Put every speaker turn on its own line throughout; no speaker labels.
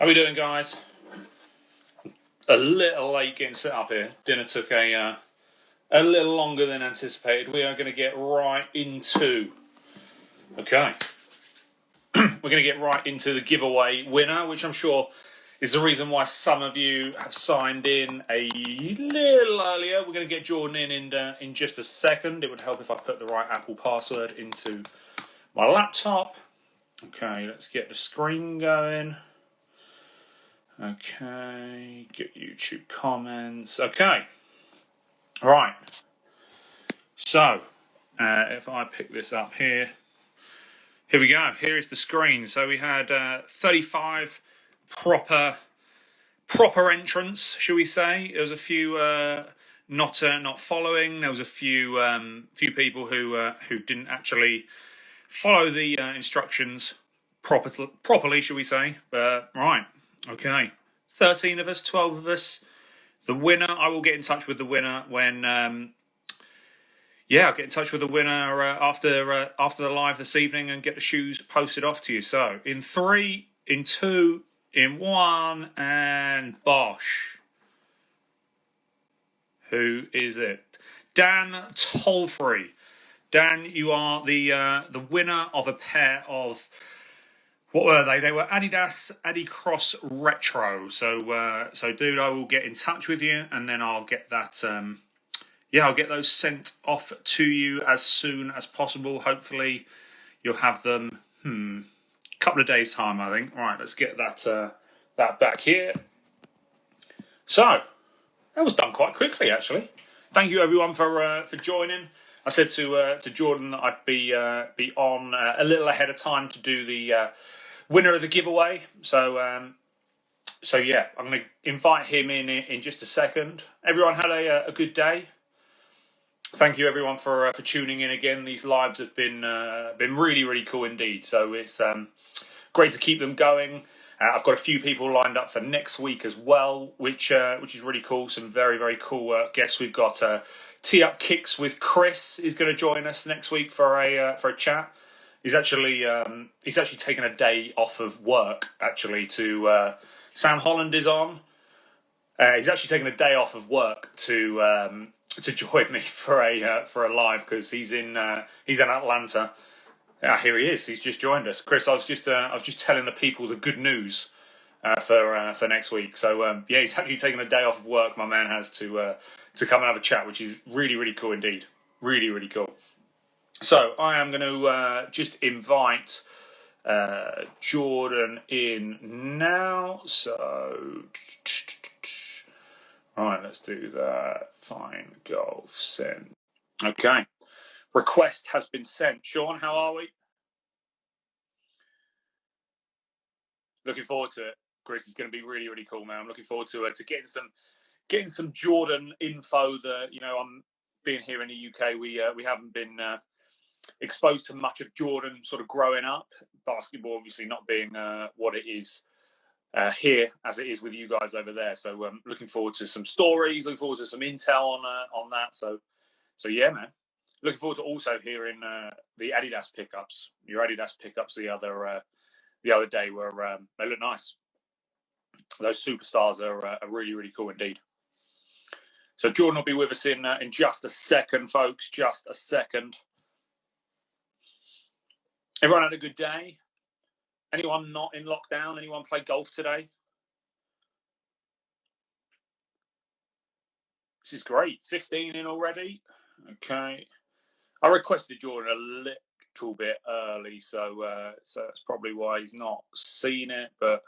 How we doing, guys? A little late getting set up here. Dinner took a little longer than anticipated. We are going to get right into... Okay. We're going to get right into the giveaway winner, which I'm sure is the reason why some of you have signed in a little earlier. We're going to get Jordan in just a second. It would help if I put the right Apple password into my laptop. Okay, let's get the screen going. Okay, get YouTube comments. Okay, all right. So, if I pick this up here we go. Here is the screen. So we had 35 proper entrants, shall we say? There was a few not following. There was a few people who didn't actually follow the instructions properly, shall we say? But right. Okay, 13 of us, 12 of us. The winner, I will get in touch with the winner when, I'll get in touch with the winner after the live this evening and get the shoes posted off to you. So, in 3, in 2, in 1, and bosh. Who is it? Dan Tollfree. Dan, you are the winner of a pair of... What were they? They were Adidas Adicross Retro. So dude, I will get in touch with you, and then I'll get that. I'll get those sent off to you as soon as possible. Hopefully, you'll have them. A couple of days' time, I think. All right, let's get that back here. So that was done quite quickly, actually. Thank you, everyone, for joining. I said to Jordan that I'd be on a little ahead of time to do the winner of the giveaway. So I'm going to invite him in just a second. Everyone had a good day. Thank you, everyone, for tuning in again. These lives have been really, really cool indeed. So it's great to keep them going. I've got a few people lined up for next week as well, which is really cool. Some very, very cool guests. We've got Tee Up Kicks with Chris is going to join us next week for a chat. He's actually taken a day off of work. Actually, to Sam Holland is on. He's actually taken a day off of work to join me for a live because he's in Atlanta. Here he is. He's just joined us. Chris, I was just telling the people the good news for next week. So he's actually taken a day off of work. My man has to come and have a chat, which is really, really cool indeed. Really, really cool. So I am going to just invite Jordan in now. So, all right, let's do that. Fine, golf, send. Okay. Request has been sent. Sean, how are we? Looking forward to it. Chris, it's going to be really, really cool, man. I'm looking forward to getting some Jordan info that, I'm being here in the UK. We haven't been exposed to much of Jordan sort of growing up. Basketball obviously not being what it is here as it is with you guys over there. So looking forward to some stories, looking forward to some intel on that. So yeah, man. Looking forward to also hearing the Adidas pickups. Your Adidas pickups the other day were they look nice. Those superstars are really, really cool indeed. So Jordan will be with us in just a second, folks. Just a second. Everyone had a good day? Anyone not in lockdown? Anyone play golf today? This is great. 15 in already. Okay. I requested Jordan a little bit early, so that's probably why he's not seen it. But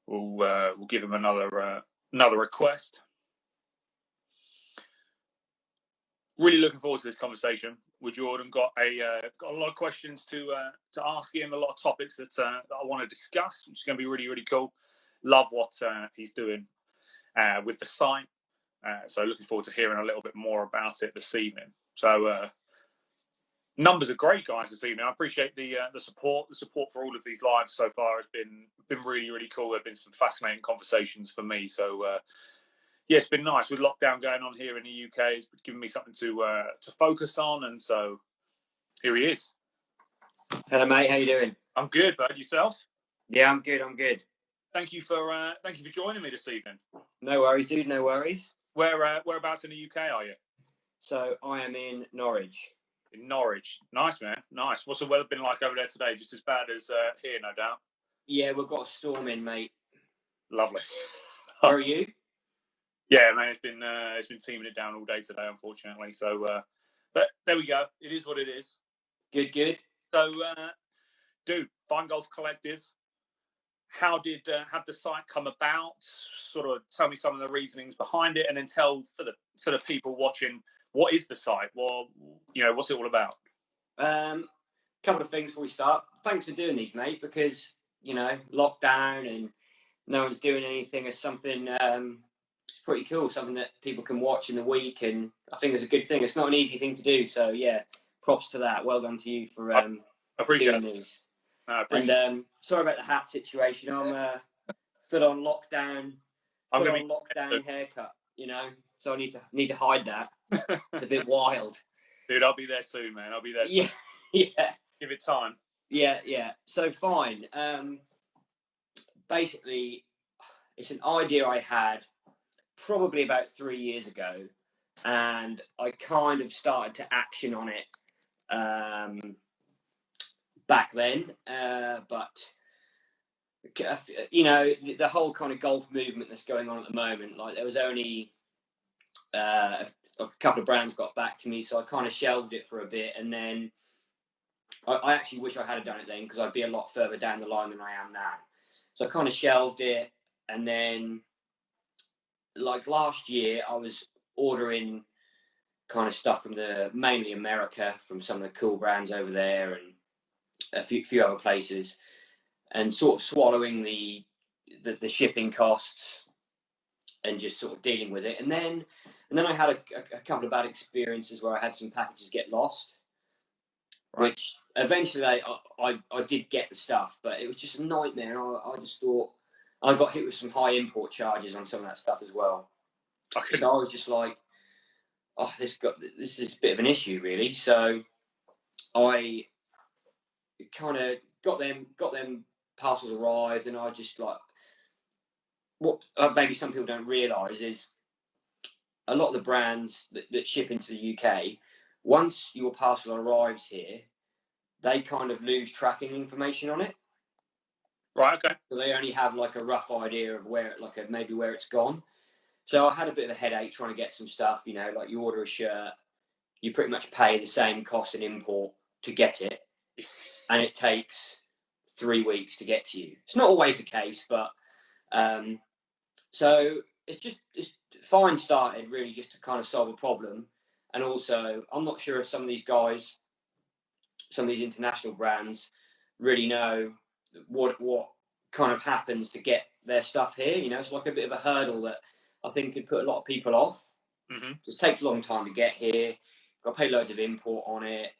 we'll give him another request. Really looking forward to this conversation with Jordan. Got a lot of questions to ask him, a lot of topics that I want to discuss, which is going to be really, really cool. Love what he's doing with the site. So looking forward to hearing a little bit more about it this evening. So numbers are great, guys, this evening. I appreciate the support. The support for all of these lives so far has been really, really cool. There have been some fascinating conversations for me. So it's been nice with lockdown going on here in the UK. It's given me something to focus on, and so here he is.
Hello, mate. How you doing?
I'm good, bud. Yourself?
Yeah, I'm good.
thank you for joining me this evening.
No worries, dude. No worries.
Whereabouts in the UK are you?
So I am in Norwich.
In Norwich. Nice, man. Nice. What's the weather been like over there today? Just as bad as here, no doubt.
Yeah, we've got a storm in, mate.
Lovely.
Where are you?
Yeah, man. It's been teaming it down all day today, unfortunately. So, but there we go. It is what it is.
Good.
So, dude, Fine Golf Collective. How did the site come about? Sort of tell me some of the reasonings behind it, and then tell for the people watching, what is the site? Well, what's it all about?
Couple of things before we start. Thanks for doing these, mate, because lockdown and no one's doing anything is something. It's pretty cool. Something that people can watch in the week, and I think it's a good thing. It's not an easy thing to do, so yeah, props to that. Well done to you for doing these. And sorry about the hat situation. I'm full on lockdown. Lockdown haircut. So I need to hide that. It's a bit wild.
Dude, I'll be there soon, man. I'll be there soon.
Yeah.
Give it time.
Yeah. So fine. Basically, it's an idea I had probably about 3 years ago, and I kind of started to action on it back then. But the whole kind of golf movement that's going on at the moment, like there was only a couple of brands got back to me, so I kind of shelved it for a bit, and then I actually wish I had done it then, because I'd be a lot further down the line than I am now. So I kind of shelved it, and then like last year I was ordering kind of stuff from mainly America, from some of the cool brands over there and a few other places, and sort of swallowing the shipping costs and just sort of dealing with it. And then I had a couple of bad experiences where I had some packages get lost, right, which eventually I did get the stuff, but it was just a nightmare. I just thought I got hit with some high import charges on some of that stuff as well. Okay. So I was just like, oh, this is a bit of an issue, really. So I kind of got them parcels arrived, and I just like, what maybe some people don't realise is a lot of the brands that ship into the UK, once your parcel arrives here, they kind of lose tracking information on it.
Right, okay.
So they only have like a rough idea of where it's gone. So I had a bit of a headache trying to get some stuff, like you order a shirt, you pretty much pay the same cost in import to get it, and it takes 3 weeks to get to you. It's not always the case, but so it's Fine started really just to kind of solve a problem. And also, I'm not sure if some of these guys, some of these international brands, really know what kind of happens to get their stuff here. It's like a bit of a hurdle that I think could put a lot of people off.
Mm-hmm.
Just takes a long time to get here. Got to pay loads of import on it.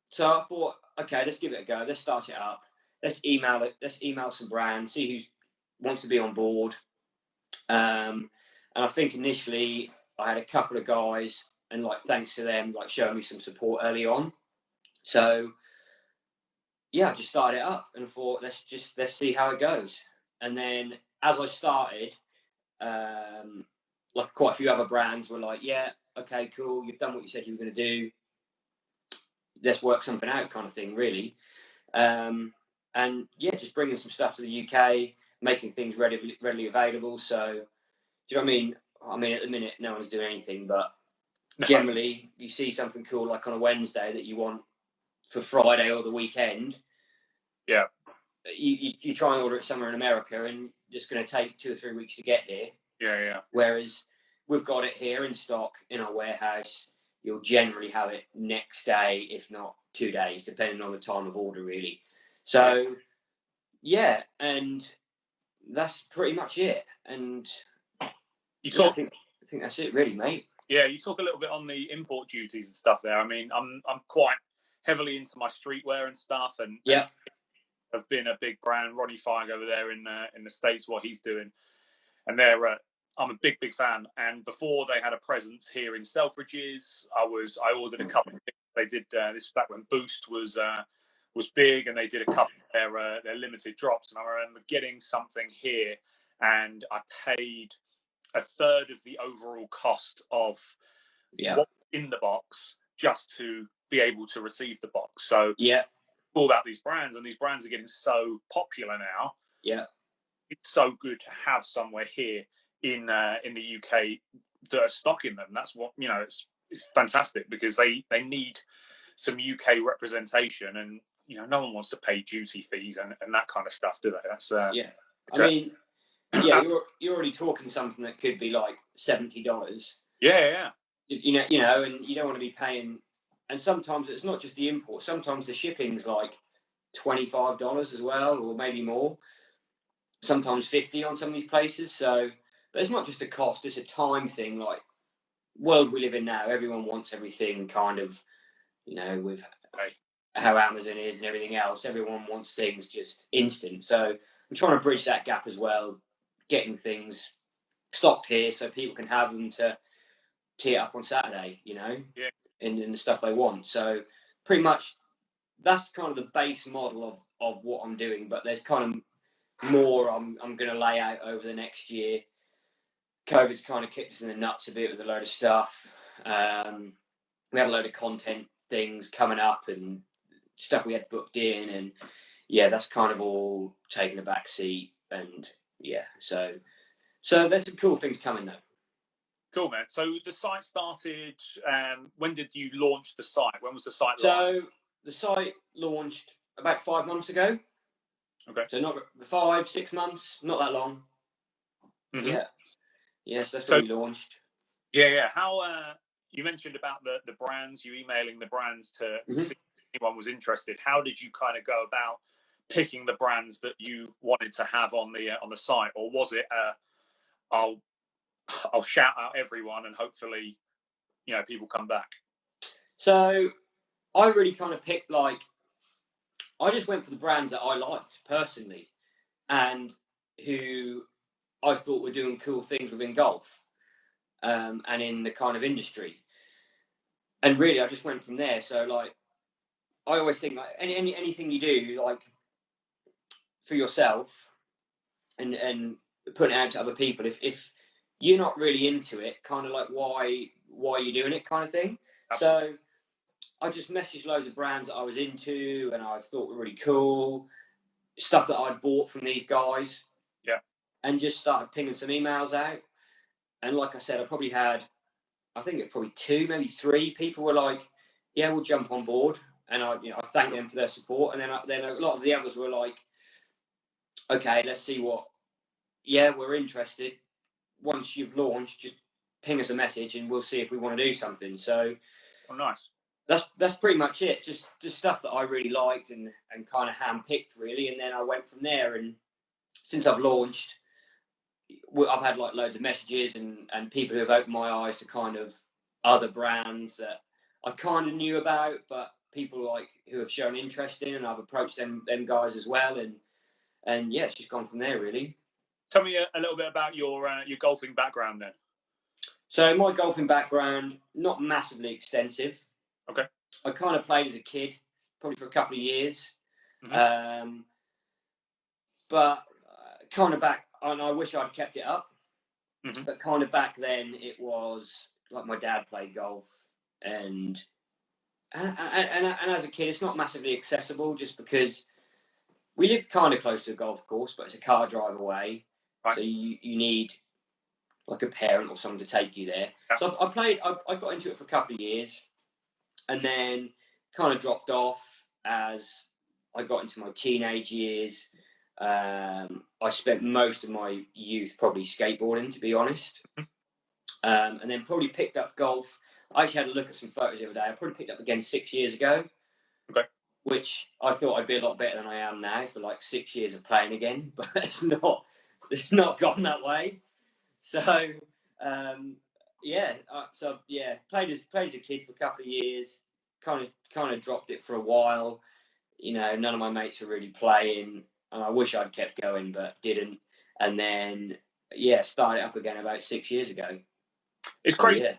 So I thought, okay, let's give it a go. Let's start it up. Let's email it. Let's email some brands, see who wants to be on board. And I think initially I had a couple of guys, and like thanks to them, like showing me some support early on. So yeah, I just started it up and thought, let's see how it goes. And then as I started, like quite a few other brands were like, yeah, okay, cool, you've done what you said you were going to do. Let's work something out, kind of thing, really. And yeah, just bringing some stuff to the UK, making things readily available. So, do you know what I mean? I mean, at the minute, no one's doing anything, but generally, you see something cool like on a Wednesday that you want for Friday or the weekend.
Yeah.
You try and order it somewhere in America, and it's going to take 2 or 3 weeks to get here.
Yeah.
Whereas we've got it here in stock in our warehouse. You'll generally have it next day, if not 2 days, depending on the time of order, really. So, yeah, and that's pretty much it. And I think that's it, really, mate.
Yeah, you talk a little bit on the import duties and stuff there. I mean, I'm quite heavily into my streetwear and stuff, and
yeah,
have been a big brand, Ronnie Feig over there in the States, what he's doing, and they're I'm a big fan. And before they had a presence here in Selfridges, I ordered a couple of things. They did this back when Boost was was big, and they did a couple of their limited drops. And I remember getting something here, and I paid a third of the overall cost of what's in the box just to be able to receive the box. So all about these brands, and these brands are getting so popular now. It's so good to have somewhere here in the UK that are stocking them. That's what, you know, it's fantastic, because they need some UK representation, and you know, no one wants to pay duty fees and that kind of stuff, do they? That's I
mean, you're already talking something that could be like $70.
Yeah.
You know, and you don't want to be paying. And sometimes it's not just the import. Sometimes the shipping's like $25 as well, or maybe more. Sometimes 50 on some of these places. So, but it's not just a cost; it's a time thing. Like, world we live in now, everyone wants everything kind of, you know, with how Amazon is and everything else. Everyone wants things just instant. So I'm trying to bridge that gap as well, getting things stocked here so people can have them to tee it up on Saturday, you know, in the stuff they want. So pretty much that's kind of the base model of what I'm doing, but there's kind of more I'm going to lay out over the next year. COVID's kind of kicked us in the nuts a bit with a load of stuff. We have a load of content things coming up and stuff we had booked in, and that's kind of all taking a back seat. And so there's some cool things coming though.
Cool, man. So the site started. When did you launch the site? When was the site
launched? So the site launched about 5 months ago.
Okay.
So not 5-6 months, not that long.
Mm-hmm.
Yeah. Yes, that's when we launched.
Yeah. How you mentioned about the brands, you emailing the brands to see if anyone was interested. How did you kind of go about picking the brands that you wanted to have on the site, or was it I'll shout out everyone and hopefully, you know, people come back?
So I really kind of picked, like, I just went for the brands that I liked personally and who I thought were doing cool things within golf and in the kind of industry. And really, I just went from there. So, like, I always think, like, anything you do, like, for yourself and putting it out to other people, if you're not really into it, kind of like why are you doing it kind of thing. Absolutely. So I just messaged loads of brands that I was into and I thought were really cool, stuff that I'd bought from these guys, and just started pinging some emails out. And like I said, I think it's probably 2, maybe 3 people were like, yeah, we'll jump on board. And I thanked them for their support. And then a lot of the others were like, okay, let's see what, we're interested. Once you've launched, just ping us a message and we'll see if we want to do something. So,
nice.
That's pretty much it. Just stuff that I really liked and kind of handpicked really. And then I went from there. And since I've launched, I've had like loads of messages and people who have opened my eyes to kind of other brands that I kind of knew about, but people like who have shown interest in, and I've approached them guys as well. And it's just gone from there really.
Tell me a little bit about your golfing background then.
So my golfing background, not massively extensive.
Okay.
I kind of played as a kid, probably for a couple of years.
Mm-hmm.
But kind of back, and I wish I'd kept it up.
Mm-hmm.
But kind of back then, it was like my dad played golf, and as a kid, it's not massively accessible just because we lived kind of close to a golf course, but it's a car drive away. Right. So you need like a parent or someone to take you there. Yeah. So I got into it for a couple of years, and then kind of dropped off as I got into my teenage years. I spent most of my youth probably skateboarding, to be honest. And then probably picked up golf. I actually had a look at some photos the other day. I probably picked up again 6 years ago. Okay. Which I thought I'd be a lot better than I am now for like 6 years of playing again, but it's not gone that way. So played as a kid for a couple of years. Kind of dropped it for a while. You know, none of my mates were really playing, and I wish I'd kept going, but didn't. And then started up again about 6 years ago.
It's crazy. Yeah.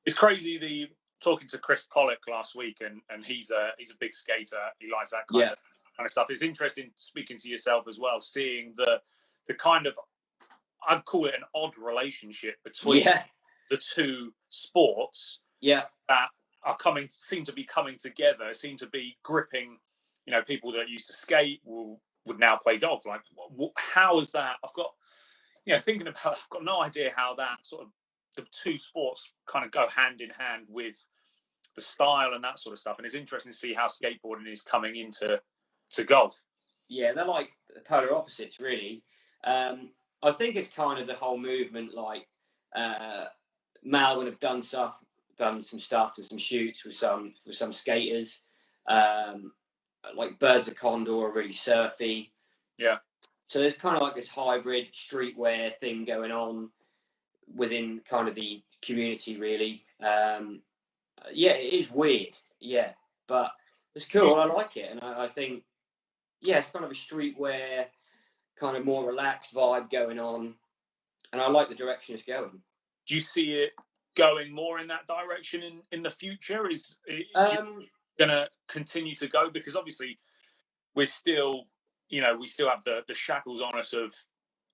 It's crazy talking to Chris Pollock last week, and he's a big skater. He likes that kind of stuff. It's interesting speaking to yourself as well, seeing the kind of, I'd call it an odd relationship between the two sports. That seem to be coming together, seem to be gripping. People that used to skate would now play golf. Like, how is that? I've got no idea how that sort of, the two sports kind of go hand in hand with the style and that sort of stuff. And it's interesting to see how skateboarding is coming into golf.
Yeah, they're like polar opposites, really. I think it's kind of the whole movement, like Melbourne have done some stuff and some shoots with some skaters. Like Birds of Condor are really surfy.
Yeah.
So there's kind of like this hybrid streetwear thing going on within kind of the community, really. Yeah, it is weird. Yeah, but it's cool. I like it, and I think, it's kind of a streetwear, kind of more relaxed vibe going on, and I like the direction it's going.
Do you see it going more in that direction in the future? Is it going to continue to go? Because obviously we're still, we still have the shackles on us of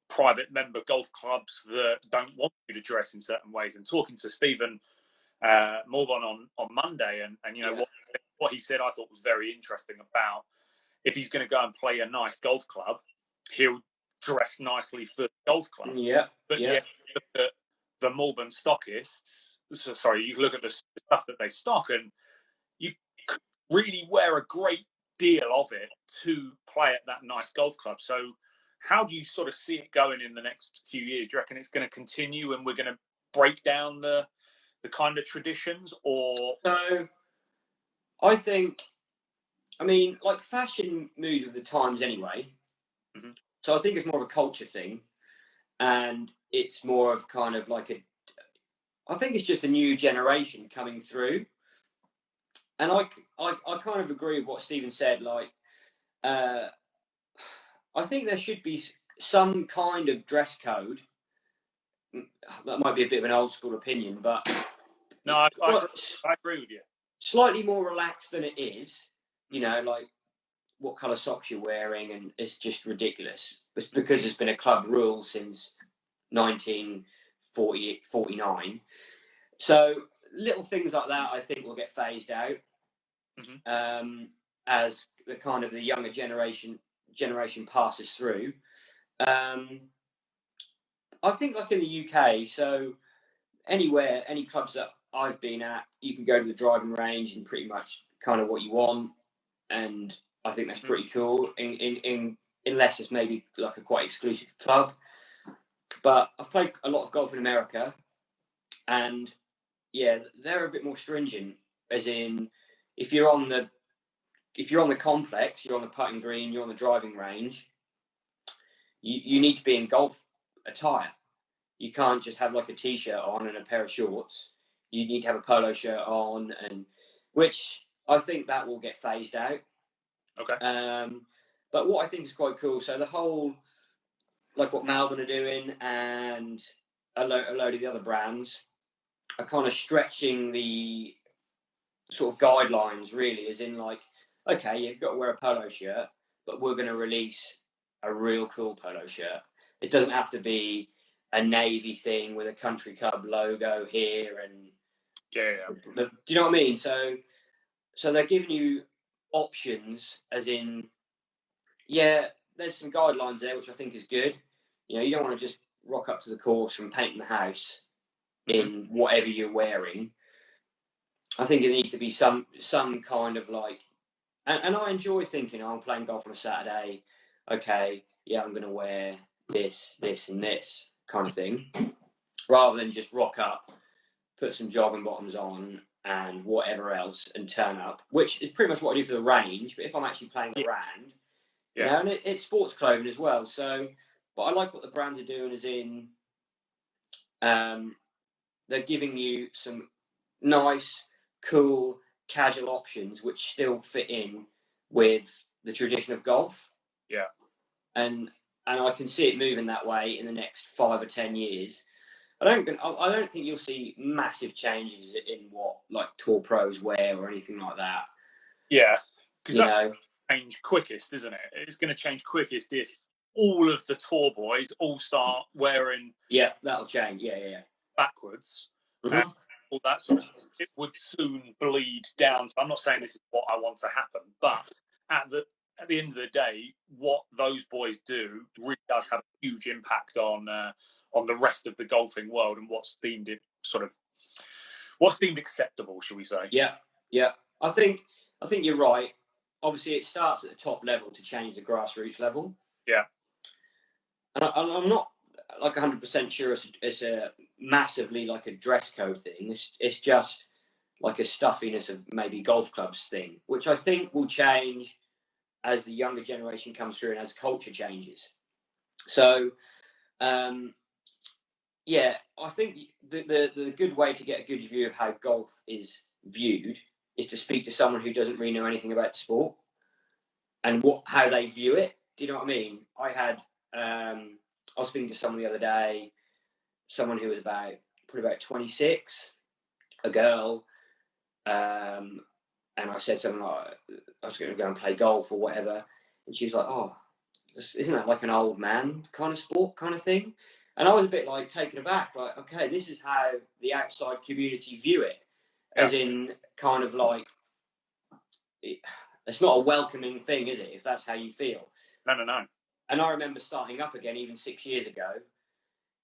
private member golf clubs that don't want you to dress in certain ways. And talking to Stephen Morban on Monday, and what he said, I thought was very interesting about, if he's going to go and play a nice golf club, he'll dress nicely for the golf club. But look at the Morban stockists. Sorry, you look at the stuff that they stock, and you could really wear a great deal of it to play at that nice golf club. So how do you sort of see it going in the next few years? Do you reckon it's going to continue and we're going to break down the kind of traditions? Or
no, I think, like, fashion moves with the times anyway.
Mm-hmm.
So I think it's more of a culture thing, and it's more of kind of like I think it's just a new generation coming through. And I kind of agree with what Stephen said. Like, I think there should be some kind of dress code. That might be a bit of an old school opinion, but
no, I agree with you.
Slightly more relaxed than it is, like what colour socks you're wearing, and it's just ridiculous. It's because it's been a club rule since 1949. So little things like that, I think, will get phased out as the kind of the younger generation passes through. I think, like in the UK, so anywhere, any clubs that I've been at, you can go to the driving range and pretty much kind of what you want, and I think that's pretty cool. Unless it's maybe like a quite exclusive club. But I've played a lot of golf in America, and they're a bit more stringent. As in, if you're on the complex, you're on the putting green, you're on the driving range, you need to be in golf attire. You can't just have like a t-shirt on and a pair of shorts. You need to have a polo shirt on, and which I think that will get phased out.
Okay.
But what I think is quite cool, so the whole, like what Melbourne are doing and a load of the other brands are kind of stretching the sort of guidelines, really, as in, like, okay, you've got to wear a polo shirt, but we're going to release a real cool polo shirt. It doesn't have to be a navy thing with a country club logo here, and do you know what I mean? So they're giving you options, as in, there's some guidelines there, which I think is good. You don't want to just rock up to the course from painting the house in whatever you're wearing. I think it needs to be some kind of like, and I enjoy thinking, I'm playing golf on a Saturday. Okay, I'm going to wear this, and this kind of thing, rather than just rock up, put some jogging bottoms on and whatever else and turn up, which is pretty much what I do for the range. But if I'm actually playing around, and it's sports clothing as well. So, but I like what the brands are doing, as in, they're giving you some nice, cool, casual options which still fit in with the tradition of golf. And I can see it moving that way in the next 5 or 10 years. I don't think you'll see massive changes in what like tour pros wear or anything like that.
Yeah, because
You
that's
know,
change quickest, isn't it? It's going to change quickest if all of the tour boys all start wearing
yeah, that'll change. Yeah.
backwards
Mm-hmm.
and all that sort of stuff. It would soon bleed down. So I'm not saying this is what I want to happen, but at the end of the day, what those boys do really does have a huge impact on the rest of the golfing world and what's deemed acceptable, shall we say?
Yeah. I think you're right. Obviously, it starts at the top level to change the grassroots level.
Yeah.
And I'm not like 100% sure it's a massively like a dress code thing. It's just like a stuffiness of maybe golf clubs thing, which I think will change as the younger generation comes through and as culture changes. So, yeah, I think the good way to get a good view of how golf is viewed is to speak to someone who doesn't really know anything about the sport and how they view it. Do you know what I mean? I was speaking to someone the other day, someone who was probably about 26, a girl, and I said something like, I was going to go and play golf or whatever, and she was like, "Oh, isn't that like an old man kind of sport kind of thing?" And I was a bit like taken aback, like, okay, this is how the outside community view it, as in kind of like, it's not a welcoming thing, is it, if that's how you feel?
No.
And I remember starting up again even 6 years ago.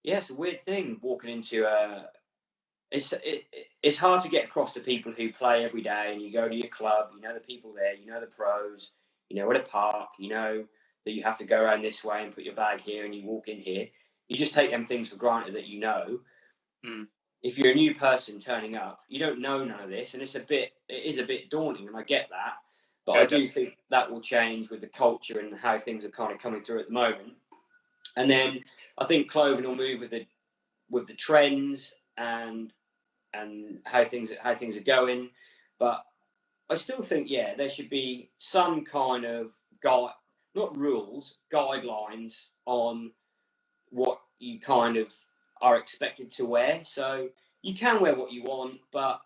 Yeah, it's a weird thing walking into it's hard to get across to people who play every day, and you go to your club, you know the people there, you know the pros, you know where to park, you know that you have to go around this way and put your bag here and you walk in here. You just take them things for granted that you know. If you're a new person turning up, you don't know none of this, and it is a bit daunting, and I get that. But I do think that will change with the culture and how things are kind of coming through at the moment. And then I think clothing will move with the trends and how things are going. But I still think, yeah, there should be some kind of not rules, guidelines on what you kind of are expected to wear. So you can wear what you want, but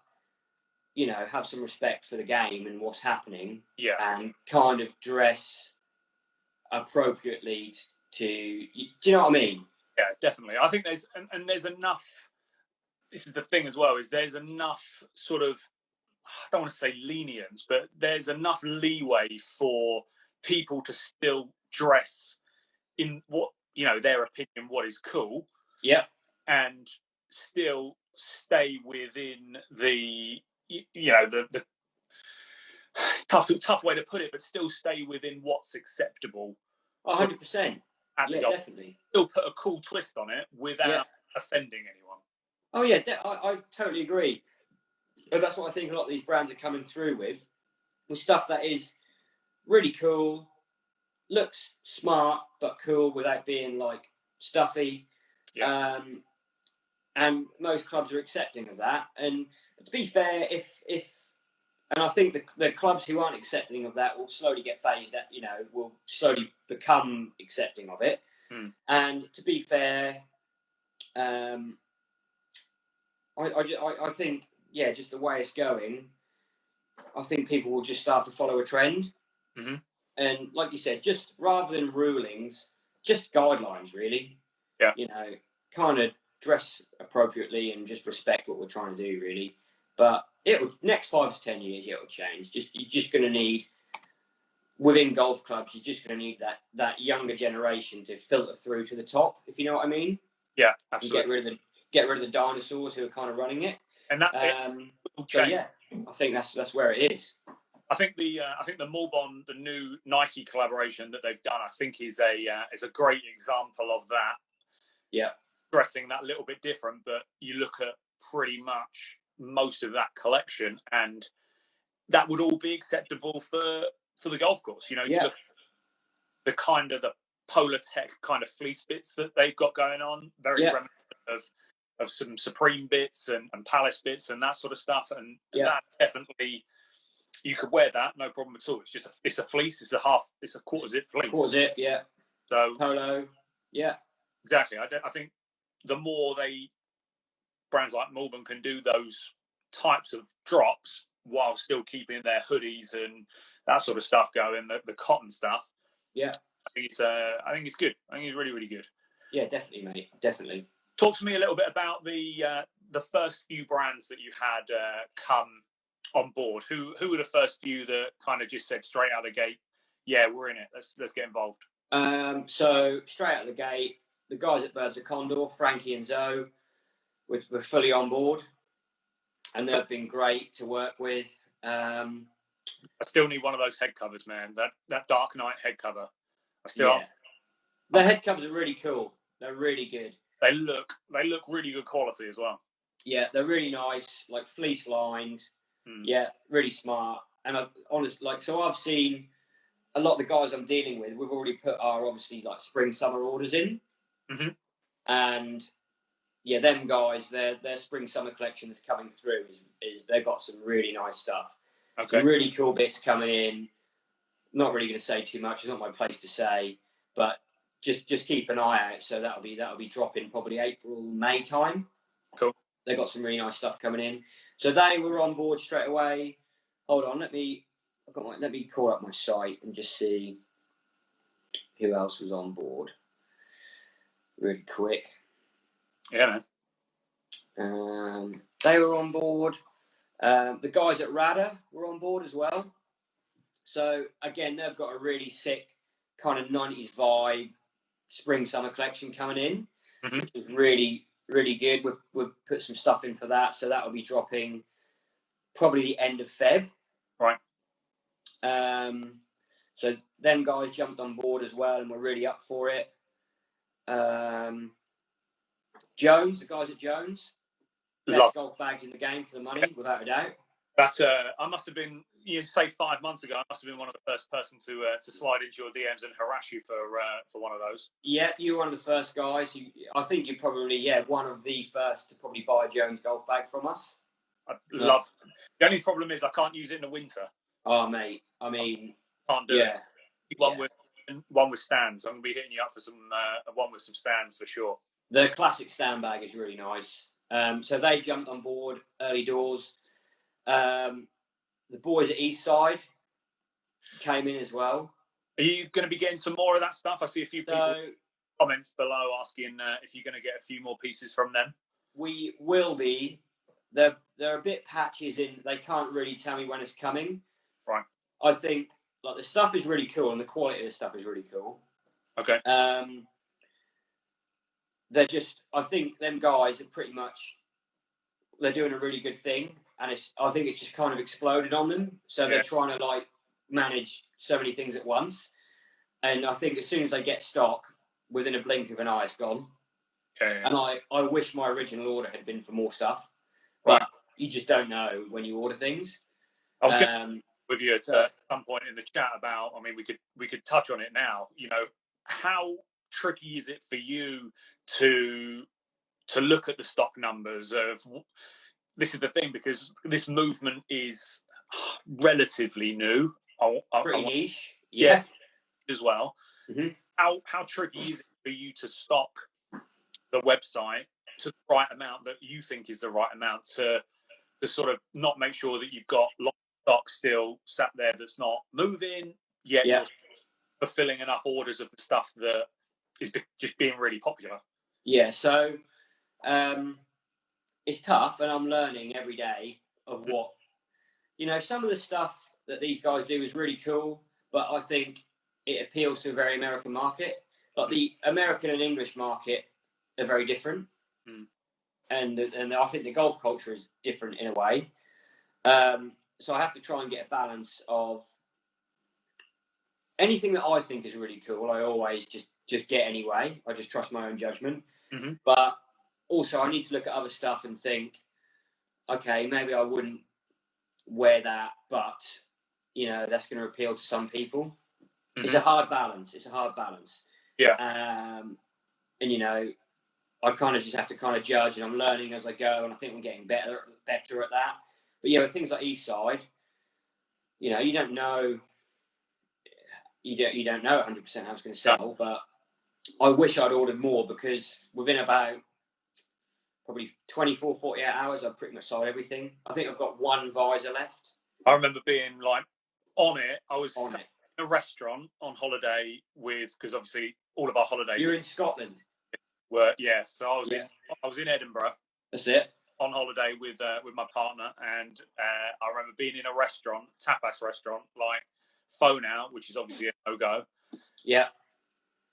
you know, have some respect for the game and what's happening, and kind of dress appropriately to. Do you know what I mean?
Yeah, definitely. I think there's enough. This is the thing as well, is there's enough sort of, I don't want to say lenience, but there's enough leeway for people to still dress in what, you know, their opinion, what is cool.
Yeah.
And still stay within the, you know, the tough way to put it, but still stay within what's acceptable.
100%. Yeah, definitely.
Still put a cool twist on it without offending anyone.
Oh yeah, I totally agree. But that's what I think a lot of these brands are coming through with stuff that is really cool, looks smart but cool without being like stuffy.
Yeah.
And most clubs are accepting of that. And to be fair, and I think the clubs who aren't accepting of that will slowly get phased out, you know, will slowly become accepting of it. And to be fair, I think, yeah, just the way it's going, I think people will just start to follow a trend.
Mm-hmm.
And like you said, just rather than rulings, just guidelines, really.
Yeah.
You know, kind of dress appropriately and just respect what we're trying to do, really. But next 5 to 10 years, it'll change. You're just going to need, within golf clubs, you're just going to need that younger generation to filter through to the top, if you know what I mean.
Yeah, absolutely.
And get rid of the dinosaurs who are kind of running it.
And that will change.
So yeah, I think that's where it is.
I think the Mulbon, the new Nike collaboration that they've done, I think is a great example of that.
Yeah,
dressing that little bit different, but you look at pretty much most of that collection, and that would all be acceptable for the golf course. You know, you look at the kind of the Polar Tech kind of fleece bits that they've got going on, very reminiscent of some Supreme bits and Palace bits and that sort of stuff, and that definitely. You could wear that, no problem at all. It's just it's a fleece. It's a quarter zip fleece.
Quarter zip, yeah.
So
polo, yeah.
Exactly. I think the more they brands like Malbon can do those types of drops while still keeping their hoodies and that sort of stuff going, the cotton stuff.
Yeah,
I think it's good. I think it's really, really good.
Yeah, definitely, mate. Definitely.
Talk to me a little bit about the first few brands that you had come on board. Who were the first few that kind of just said straight out of the gate, yeah, we're in it. Let's get involved.
So straight out of the gate, the guys at Birds of Condor, Frankie and Zoe, which were fully on board, and they've been great to work with.
I still need one of those head covers, man. That Dark Knight head cover.
The head covers are really cool. They're really good.
They look really good quality as well.
Yeah, they're really nice, like fleece lined. Yeah, really smart. And I've seen a lot of the guys I'm dealing with. We've already put our obviously like spring summer orders in, and yeah, them guys, their spring summer collection that's coming through is they've got some really nice stuff.
Okay.
Some really cool bits coming in. Not really going to say too much. It's not my place to say, but just keep an eye out. So that'll be dropping probably April, May time.
Cool.
They've got some really nice stuff coming in. So they were on board straight away. Hold on, let me call up my site and just see who else was on board. Really quick.
Yeah,
man. They were on board. The guys at Rada were on board as well. So again, they've got a really sick kind of 90s vibe spring summer collection coming in, which is really, really good. We've put some stuff in for that, so that will be dropping probably the end of Feb.
Right.
So them guys jumped on board as well, and we're really up for it. Jones, the guys at Jones, best golf bags in the game for the money, without a doubt.
I must have been, you say 5 months ago, I must have been one of the first person to slide into your DMs and harass you for one of those.
Yeah, you were one of the first guys. I think you're probably, one of the first to probably buy a Jones golf bag from us.
I love it. The only problem is I can't use it in the winter.
Oh, mate. I mean,
can't do it. One with stands. I'm going to be hitting you up for some one with some stands for sure.
The classic stand bag is really nice. So they jumped on board early doors. The boys at Eastside came in as well.
Are you going to be getting some more of that stuff? I see a few people comments below asking if you're going to get a few more pieces from them.
We will be. They're a bit patches in. They can't really tell me when it's coming.
Right.
I think like the stuff is really cool and the quality of the stuff is really cool.
Okay.
They're just. I think them guys are pretty much. They're doing a really good thing, and I think it's just kind of exploded on them. So they're trying to like manage so many things at once. And I think as soon as they get stock, within a blink of an eye, it's gone.
Yeah.
And I wish my original order had been for more stuff. But you just don't know when you order things.
I was going with you at some point in the chat about. I mean, we could touch on it now. You know, how tricky is it for you to look at the stock numbers of? This is the thing, because this movement is relatively new.
Pretty niche,
as well. Mm-hmm. How tricky is it for you to stock the website to the right amount that you think is the right amount to sort of not make sure that you've got lots of stock still sat there that's not moving yet you're fulfilling enough orders of the stuff that is just being really popular?
Yeah, so it's tough, and I'm learning every day of what, some of the stuff that these guys do is really cool, but I think it appeals to a very American market. Like the American and English market are very different. And I think the golf culture is different in a way. So I have to try and get a balance of anything that I think is really cool. I always just get anyway. I just trust my own judgment. Mm-hmm. But also I need to look at other stuff and think, okay, maybe I wouldn't wear that, but that's going to appeal to some people. Mm-hmm. It's a hard balance.
Yeah.
And I kind of just have to kind of judge, and I'm learning as I go, and I think I'm getting better at that. But with things like Eastside, you don't know, you don't know 100% how it's going to sell. But I wish I'd ordered more, because within about probably 24, 48 hours, I've pretty much sold everything. I think I've got one visor left.
I remember being like on it. I was
on it.
in a restaurant on holiday because obviously all of our holidays.
You're in Scotland.
So I was in Edinburgh.
That's it.
On holiday with my partner, and I remember being in a restaurant, tapas restaurant, like phone out, which is obviously a no-go.
Yeah.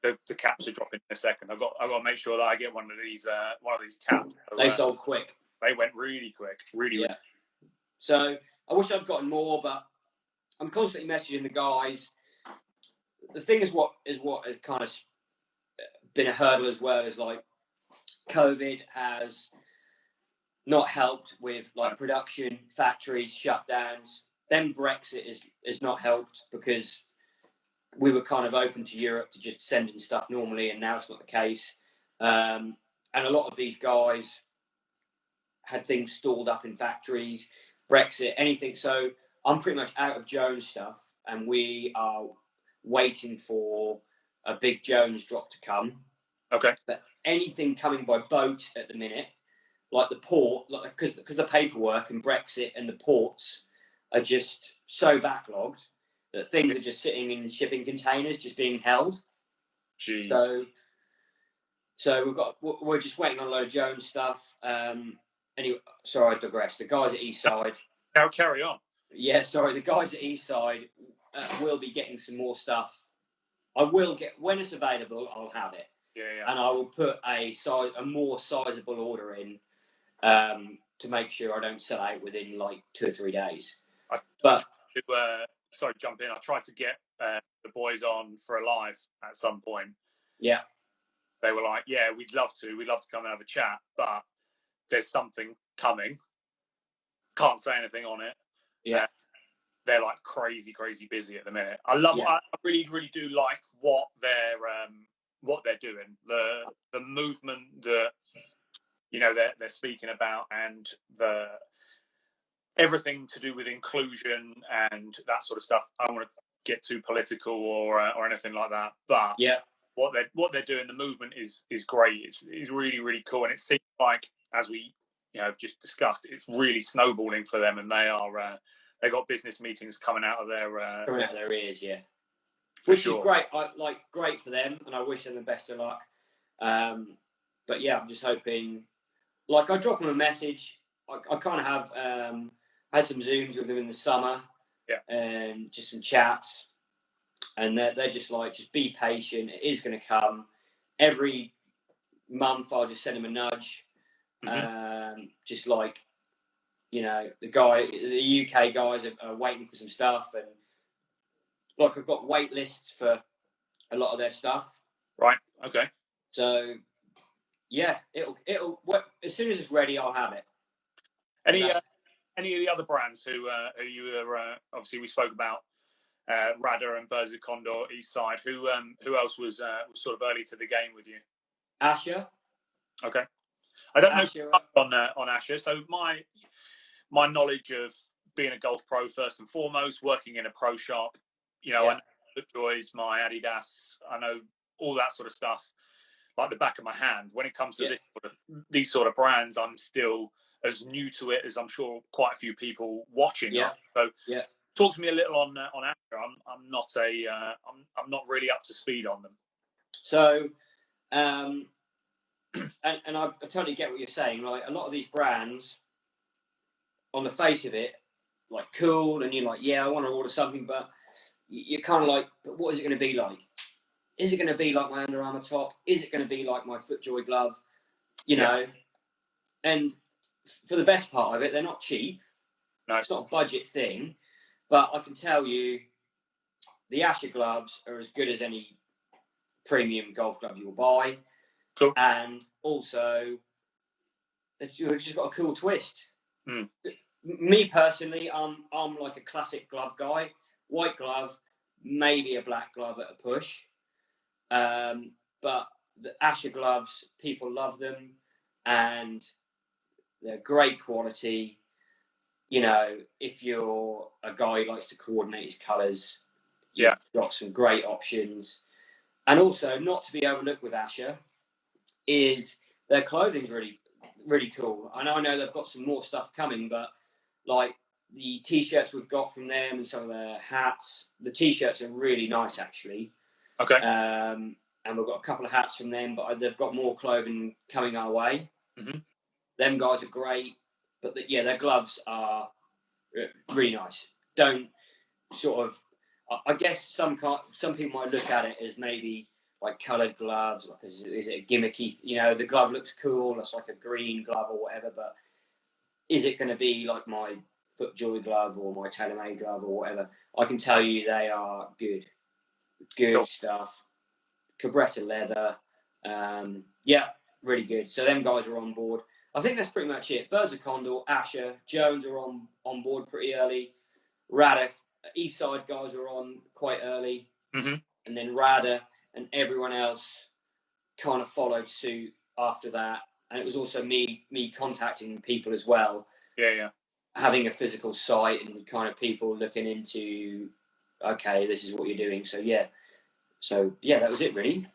The caps are dropping in a second. I've got to make sure that I get one of these caps. So,
they sold quick.
They went really quick, really.
So I wish I'd gotten more, but I'm constantly messaging the guys. The thing is, what has kind of been a hurdle as well is like COVID has not helped with like production, factories, shutdowns. Then Brexit is not helped because we were kind of open to Europe to just sending stuff normally, and now it's not the case. And a lot of these guys had things stalled up in factories, Brexit, anything. So I'm pretty much out of Jones stuff, and we are waiting for a big Jones drop to come.
Okay.
But anything coming by boat at the minute, like the port, because the paperwork and Brexit and the ports are just so backlogged that things are just sitting in shipping containers, just being held.
Jeez.
So we're just waiting on a load of Jones stuff. Anyway, sorry, I digress. The guys at Eastside.
Now carry on.
Yeah, sorry. The guys at Eastside will be getting some more stuff. I will get when it's available. I'll have it.
Yeah.
And I will put a more sizable order in to make sure I don't sell out within like 2 or 3 days.
Jump in. I tried to get the boys on for a live at some point.
Yeah.
They were like, "Yeah, we'd love to come and have a chat, but there's something coming. Can't say anything on it."
Yeah.
They're like crazy busy at the minute. I really, really do like what they're doing. The movement that they're speaking about, and the everything to do with inclusion and that sort of stuff. I don't want to get too political or anything like that, but what they're doing, the movement is great. It's really, really cool, and it seems like, as we have just discussed, it's really snowballing for them, and they got business meetings coming out of their
ears,
which
is great. Great for them, and I wish them the best of luck. But yeah, I'm just hoping. Like, I dropped them a message. I kind of have had some Zooms with them in the summer, and just some chats, and they're just like, just be patient. It is going to come. Every month, I'll just send them a nudge. Just like, the UK guys are waiting for some stuff, and like, I've got wait lists for a lot of their stuff.
Right. Okay.
So yeah, it'll as soon as it's ready, I'll have it.
Any of the other brands who you were obviously we spoke about Radar and Birds of Condor, Eastside. Who else was sort of early to the game with you?
Asher.
Okay. I don't know on Asher. So my knowledge of being a golf pro first and foremost, working in a pro shop, I know FootJoys, my Adidas, I know all that sort of stuff like the back of my hand. When it comes to these sort of brands, I'm still as new to it as I'm sure quite a few people watching. So talk to me a little on Asher. I'm not really up to speed on them.
So, and I totally get what you're saying. Like, a lot of these brands, on the face of it, like, cool, and you're like, I want to order something, but you're kind of like, but what is it going to be like? Is it going to be like my Under Armour top? Is it going to be like my FootJoy glove? Know, and for the best part of it, they're not cheap.
No,
it's not a budget thing, but I can tell you, the Asher gloves are as good as any premium golf glove you will buy.
Cool.
And also, they've just got a cool twist. Me personally, I'm like a classic glove guy. White glove, maybe a black glove at a push. But the Asher gloves, people love them, and they're great quality. If you're a guy who likes to coordinate his colours, you've got some great options. And also, not to be overlooked with Asher, is their clothing's really, really cool. And I know they've got some more stuff coming, but like the t-shirts we've got from them and some of their hats, the t-shirts are really nice actually.
Okay.
And we've got a couple of hats from them, but they've got more clothing coming our way.
Mm-hmm.
Them guys are great, but their gloves are really nice. Don't sort of, I guess some people might look at it as maybe like coloured gloves, like is it a gimmicky? The glove looks cool. It's like a green glove or whatever, but is it going to be like my FootJoy glove or my TaylorMade glove or whatever? I can tell you they are good
Cool.
stuff. Cabretta leather, yeah, really good. So them guys are on board. I think that's pretty much it. Birds of Condor, Asher, Jones are on board pretty early. Radif, Eastside guys are on quite early,
mm-hmm.
and then Rada and everyone else kind of followed suit after that. And it was also me contacting people as well.
Yeah.
Having a physical site and kind of people looking into, okay, this is what you're doing. So yeah, that was it really.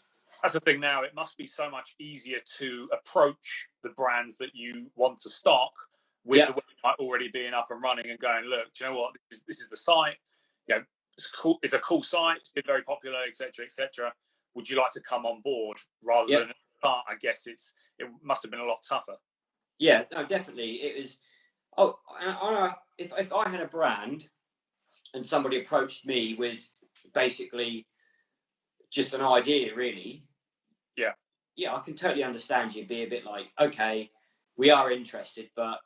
That's the thing now. It must be so much easier to approach the brands that you want to stock with the website already being up and running and going, look, do you know what? This is the site. It's cool. It's a cool site. It's been very popular, etc., etc. Would you like to come on board? Rather than start, I guess it must have been a lot tougher.
Yeah, no, definitely. It was. Oh, if I had a brand and somebody approached me with basically just an idea, really. Yeah, I can totally understand you'd be a bit like, okay, we are interested, but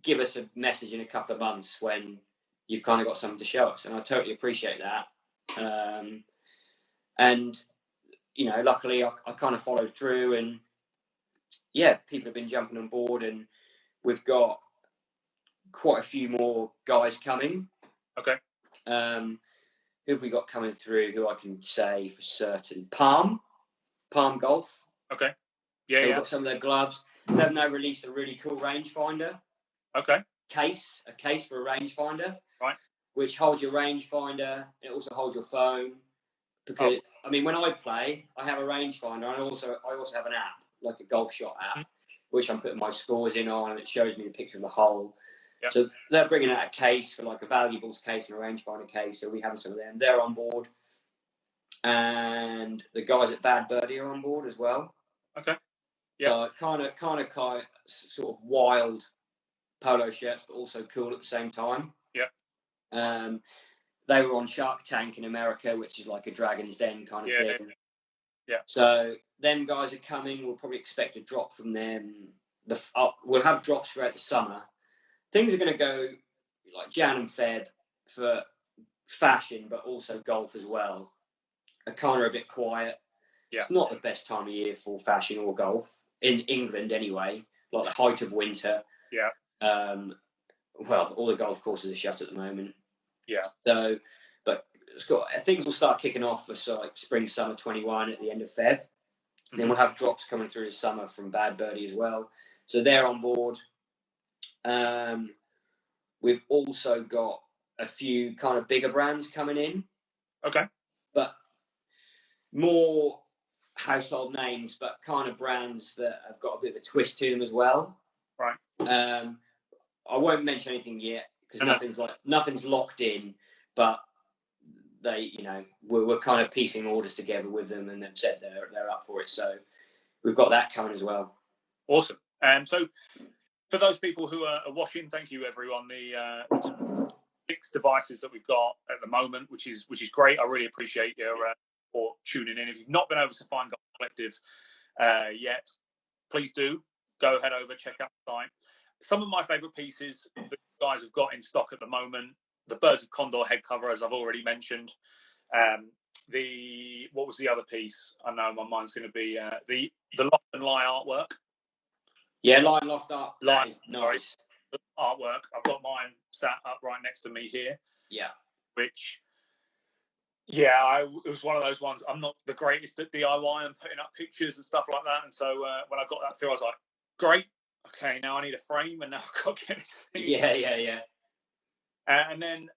give us a message in a couple of months when you've kind of got something to show us. And I totally appreciate that. And, luckily I kind of followed through and, people have been jumping on board and we've got quite a few more guys coming.
Okay.
Who have we got coming through who I can say for certain? Palm Golf.
Okay. Yeah,
They've got some of their gloves. They've now released a really cool rangefinder.
Okay.
A case for a rangefinder.
Right.
Which holds your rangefinder. It also holds your phone. Because when I play, I have a rangefinder and I also have an app, like a golf shot app, which I'm putting my scores in on and it shows me the picture of the hole. Yep. So they're bringing out a case for like a valuables case and a rangefinder case. So we have some of them. They're on board. And the guys at Bad Birdie are on board as well.
Okay. Yeah.
So kind of sort of wild polo shirts, but also cool at the same time.
Yeah.
They were on Shark Tank in America, which is like a Dragon's Den kind of thing.
Yeah.
So them guys are coming. We'll probably expect a drop from them. We'll have drops throughout the summer. Things are going to go like Jan and Feb for fashion, but also golf as well. Are kind of a bit quiet. Yeah. It's not the best time of year for fashion or golf in England anyway. Like the height of winter.
Yeah.
Well, all the golf courses are shut at the moment.
Yeah.
So, but things will start kicking off for like spring, summer 21 at the end of Feb. Mm-hmm. Then we'll have drops coming through the summer from Bad Birdie as well. So they're on board. We've also got a few kind of bigger brands coming in.
Okay.
But more household names, but kind of brands that have got a bit of a twist to them as well.
Right.
I won't mention anything yet because nothing's locked in, but they, we're kind of piecing orders together with them, and they've said they're up for it. So we've got that coming as well.
Awesome. So for those people who are watching, thank you everyone. The 6 devices that we've got at the moment, which is great. I really appreciate your for tuning in. If you've not been over to Fine Golf Collective yet, please do go head over, check out the site. Some of my favourite pieces that you guys have got in stock at the moment: the Birds of Condor head cover, as I've already mentioned. What was the other piece? I know my mind's going to be the Loft and Lie artwork.
Yeah, Lie and Loft art. That is nice.
The artwork. I've got mine sat up right next to me here.
Yeah.
Which. Yeah, it was one of those ones. I'm not the greatest at DIY and putting up pictures and stuff like that. And so when I got that through, I was like, great. Okay, now I need a frame and now I've got to get anything.
Yeah.
And then,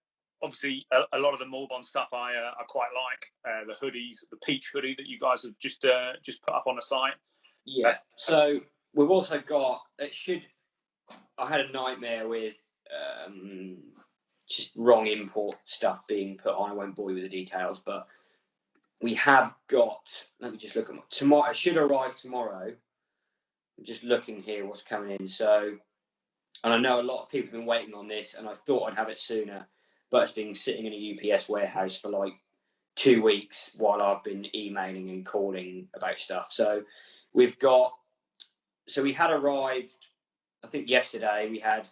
obviously, a lot of the Morbon stuff I quite like. The hoodies, the peach hoodie that you guys have just put up on the site.
Yeah. So we've also got. I had a nightmare with just wrong import stuff being put on. I won't bore you with the details, but we have got. Let me just look at tomorrow. It should arrive tomorrow. I'm just looking here what's coming in. So, and I know a lot of people have been waiting on this, and I thought I'd have it sooner, but it's been sitting in a UPS warehouse for like 2 weeks while I've been emailing and calling about stuff. So we had arrived, I think yesterday, we had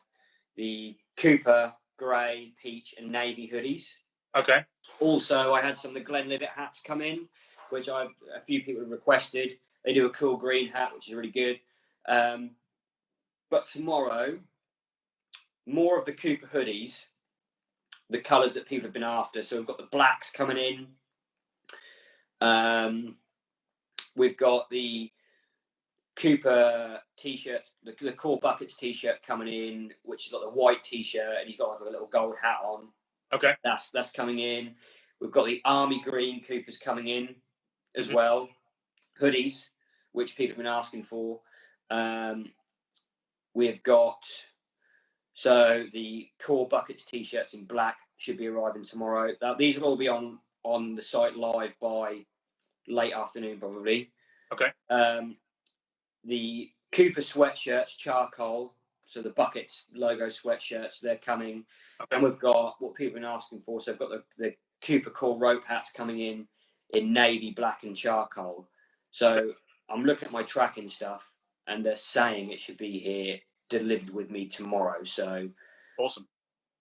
the Cooper, grey, peach and navy hoodies.
Okay.
Also, I had some of the Glenlivet hats come in, which a few people have requested. They do a cool green hat, which is really good. But tomorrow, more of the Cooper hoodies, the colours that people have been after. So we've got the blacks coming in. We've got the Cooper t-shirt, the Core Buckets t-shirt coming in, which has got the white t-shirt and he's got like a little gold hat on.
Okay.
That's coming in. We've got the army green Coopers coming in as well. Hoodies, which people have been asking for. We've got the Core Buckets t-shirts in black should be arriving tomorrow. Now, these will all be on the site live by late afternoon probably.
Okay.
The Cooper sweatshirts, charcoal, so the Buckets logo sweatshirts, they're coming. Okay. And we've got what people have been asking for. So I've got the Cooper Core rope hats coming in navy, black and charcoal. So I'm looking at my tracking stuff and they're saying it should be here delivered with me tomorrow. So
awesome.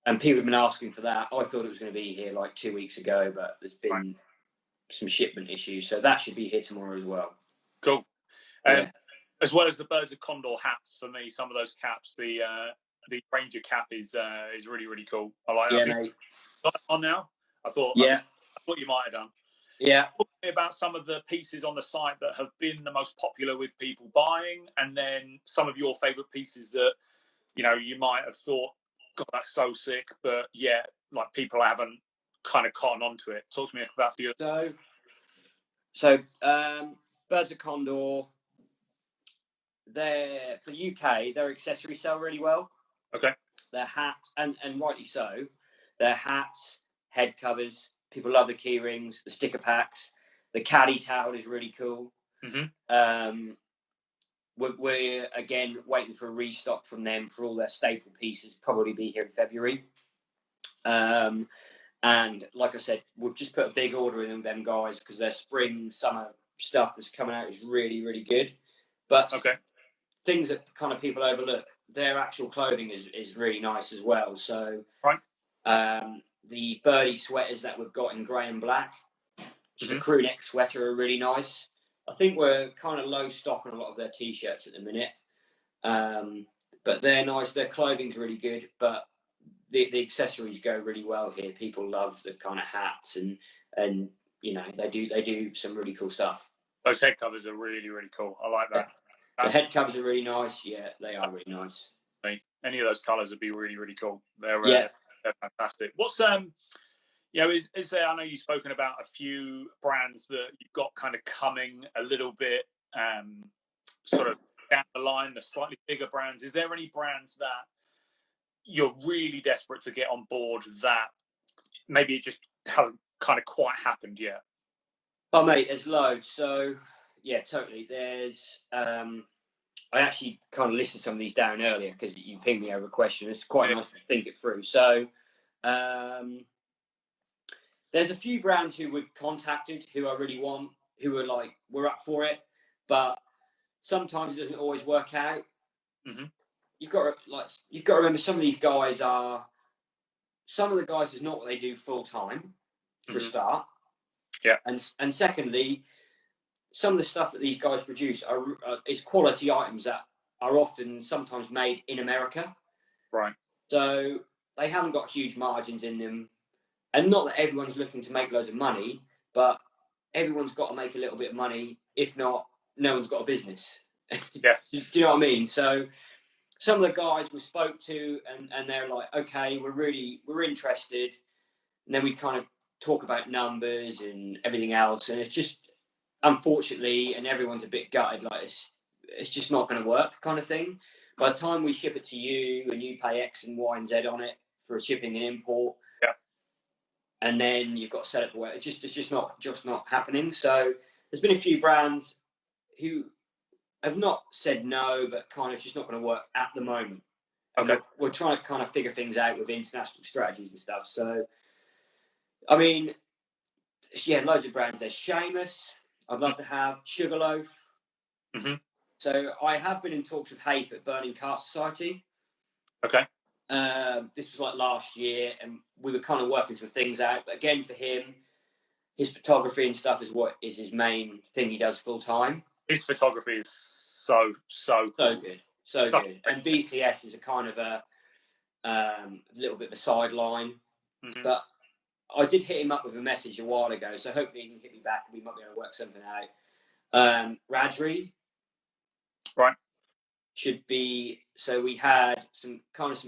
And people have been asking for that. I thought it was going to be here like 2 weeks ago, but there's been some shipment issues. So that should be here tomorrow as well.
Cool. As well as the Birds of Condor hats, for me, some of those caps, the Ranger cap is really, really cool. I like it.
Mate.
Got it on now? I thought you might have done.
Yeah.
Talk to me about some of the pieces on the site that have been the most popular with people buying, and then some of your favourite pieces that, you might have thought, God, that's so sick, but like people haven't kind of cottoned onto it. Talk to me about a few.
So Birds of Condor, for the UK, their accessories sell really well.
Okay.
Their hats, and rightly so, their hats, head covers, people love the key rings, the sticker packs, the caddy towel is really cool.
Mm-hmm.
We're again waiting for a restock from them for all their staple pieces, probably be here in February. And like I said, we've just put a big order in them guys because their spring, summer stuff that's coming out is really, really good. But things that kind of people overlook, their actual clothing is really nice as well. So the birdie sweaters that we've got in grey and black, just a crew neck sweater, are really nice. I think we're kind of low stock on a lot of their t-shirts at the minute. But they're nice. Their clothing's really good, but the accessories go really well here. People love the kind of hats and they do some really cool stuff.
Those head covers are really, really cool. I like that.
The head covers are really nice. Yeah, they are really nice.
Any of those colours would be really, really cool. They're fantastic. What's is there? I know you've spoken about a few brands that you've got kind of coming a little bit sort of down the line, the slightly bigger brands. Is there any brands that you're really desperate to get on board that maybe it just hasn't kind of quite happened yet?
Oh, mate, there's loads. So, yeah, totally. There's, I actually kind of listed some of these down earlier because you pinged me over a question. It's quite nice to think it through. So, there's a few brands who we've contacted who I really want, who are like, we're up for it, but sometimes it doesn't always work out. Mm-hmm. You've got to remember some of the guys is not what they do full time for a start.
Yeah.
And secondly, some of the stuff that these guys produce is quality items that are sometimes made in America.
Right.
So they haven't got huge margins in them. And not that everyone's looking to make loads of money, but everyone's got to make a little bit of money. If not, no one's got a business.
Yeah.
Do you know what I mean? So some of the guys we spoke to and they're like, okay, we're interested. And then we kind of talk about numbers and everything else. And it's just, unfortunately, and everyone's a bit gutted, like it's just not going to work, kind of thing. By the time we ship it to you and you pay X and Y and Z on it for shipping and import, and then you've got to sell it for it's just not happening. So there's been a few brands who have not said no, but kind of just not going to work at the moment. And we're trying to kind of figure things out with international strategies and stuff. So, I mean, yeah, loads of brands. There's Seamus. I'd love to have Sugarloaf.
Mm-hmm.
So I have been in talks with Hafe at Burning Car Society.
Okay.
This was like last year, and we were kind of working some things out. But again, for him, his photography and stuff is what is his main thing he does full time.
His photography is so
good. So good. And BCS is a kind of a little bit of a sideline. Mm-hmm. But I did hit him up with a message a while ago, so hopefully he can hit me back and we might be able to work something out. Radri.
Right.
Should be, so we had some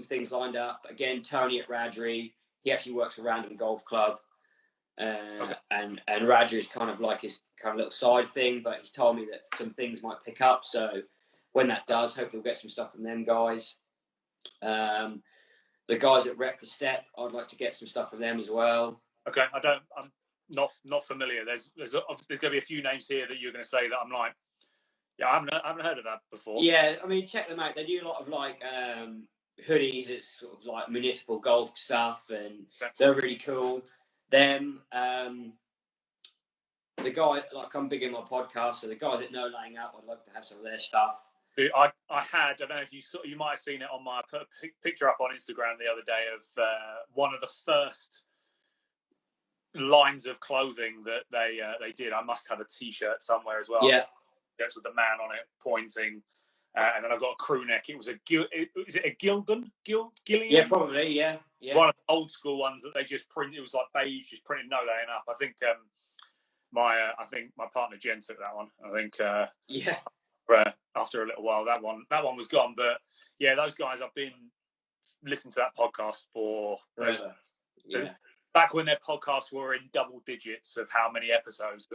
things lined up. Again, Tony at Radri, he actually works for Random Golf Club. And Radri is kind of like his kind of little side thing, but he's told me that some things might pick up, so when that does, hopefully we'll get some stuff from them guys. The guys at Rep the Step, I'd like to get some stuff from them as well.
Okay, I'm not familiar. There's going to be a few names here that you're going to say that I'm like, yeah, I haven't heard of that before.
Yeah, I mean, check them out. They do a lot of like hoodies. It's sort of like municipal golf stuff, and they're really cool. Them, the guy, like I'm big in my podcast, so the guys at No Laying Up, I'd love to have some of their stuff.
I don't know if you might have seen it on my picture up on Instagram the other day of one of the first lines of clothing that they did. I must have a T-shirt somewhere as well.
Yeah,
that's with the man on it pointing, and then I've got a crew neck. It was is it a Gillian?
Yeah, probably. Yeah.
One of the old school ones that they just print. It was like beige, just printed No Laying Up. I think my partner Jen took that one. I think after a little while that one was gone. But yeah, those guys, I've been listening to that podcast for
forever. Yeah.
Back when their podcasts were in double digits of how many episodes.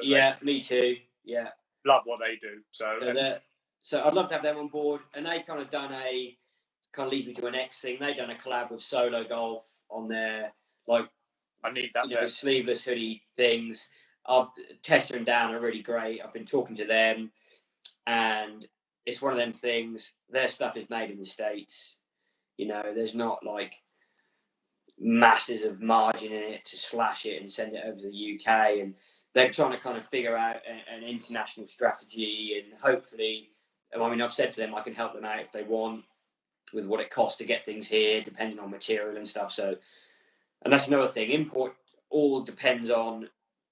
Me too. Yeah.
Love what they do. So
I'd love to have them on board. And they kind of leads me to a next thing. They've done a collab with Solo Golf on their like
I need that
sleeveless hoodie things. Tessa and Dan are really great. I've been talking to them, and it's one of them things. Their stuff is made in the States. You know, there's not like masses of margin in it to slash it and send it over to the UK, and they're trying to kind of figure out an international strategy, and hopefully, I mean, I've said to them I can help them out if they want with what it costs to get things here, depending on material and stuff. So, and that's another thing. Import all depends on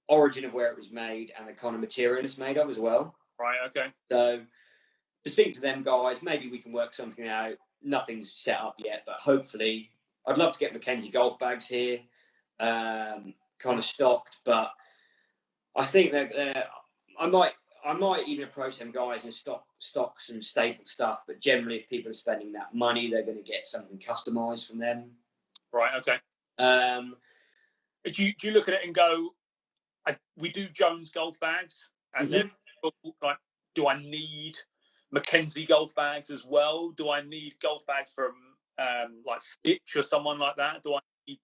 origin of where it was made and the kind of material it's made of as well.
Right. Okay.
So, to speak to them guys, maybe we can work something out. Nothing's set up yet, but hopefully, I'd love to get Mackenzie golf bags here, kind of stocked. But I think that I might even approach them guys and stock some staple stuff. But generally, if people are spending that money, they're going to get something customized from them.
Right. Okay. Do you look at it and go, we do Jones golf bags, and then like, do I need Mackenzie golf bags as well? Do I need golf bags from like Stitch or someone like that? Do I need,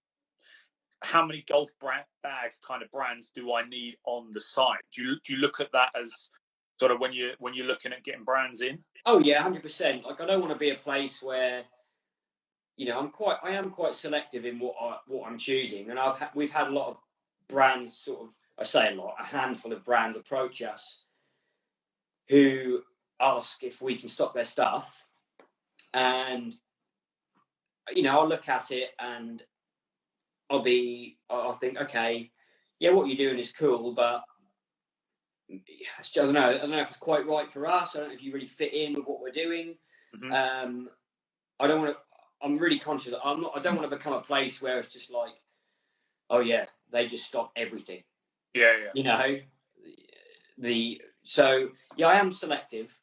how many golf bag kind of brands do I need on the site? Do you look at that as sort of when you're looking at getting brands in?
Oh yeah, 100%. Like I don't want to be a place where, you know, I am quite selective in what I'm choosing, and we've had a lot of brands sort of, I say a handful of brands approach us who ask if we can stock their stuff, and you know, I'll look at it and I'll think, okay, yeah, what you're doing is cool, but I don't know if it's quite right for us. I don't know if you really fit in with what we're doing. Mm-hmm. I don't want to. I'm really conscious that I don't want to become a place where it's just like, oh yeah, they just stock everything.
Yeah.
You know, so I am selective,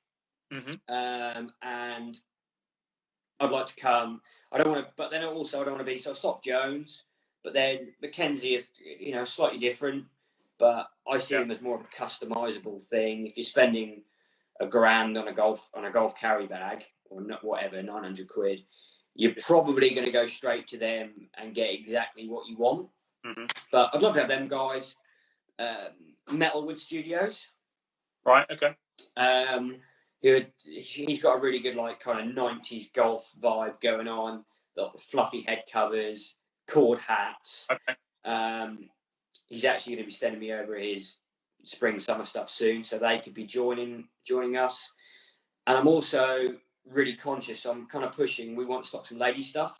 and I'd like to come. I don't want to, but then also I don't want to be so stock Jones. But then Mackenzie is, you know, slightly different. But I see him as more of a customizable thing. If you're spending grand on a golf carry bag, or not, whatever, 900 quid, you're probably going to go straight to them and get exactly what you want.
Mm-hmm.
But I'd love to have them guys. Metalwood Studios.
Right. Okay.
He's got a really good like kind of 90s golf vibe going on. The fluffy head covers, cord hats.
Okay.
He's actually going to be sending me over his spring summer stuff soon, so they could be joining us. And I'm also really conscious. I'm kind of pushing. We want to stock some lady stuff.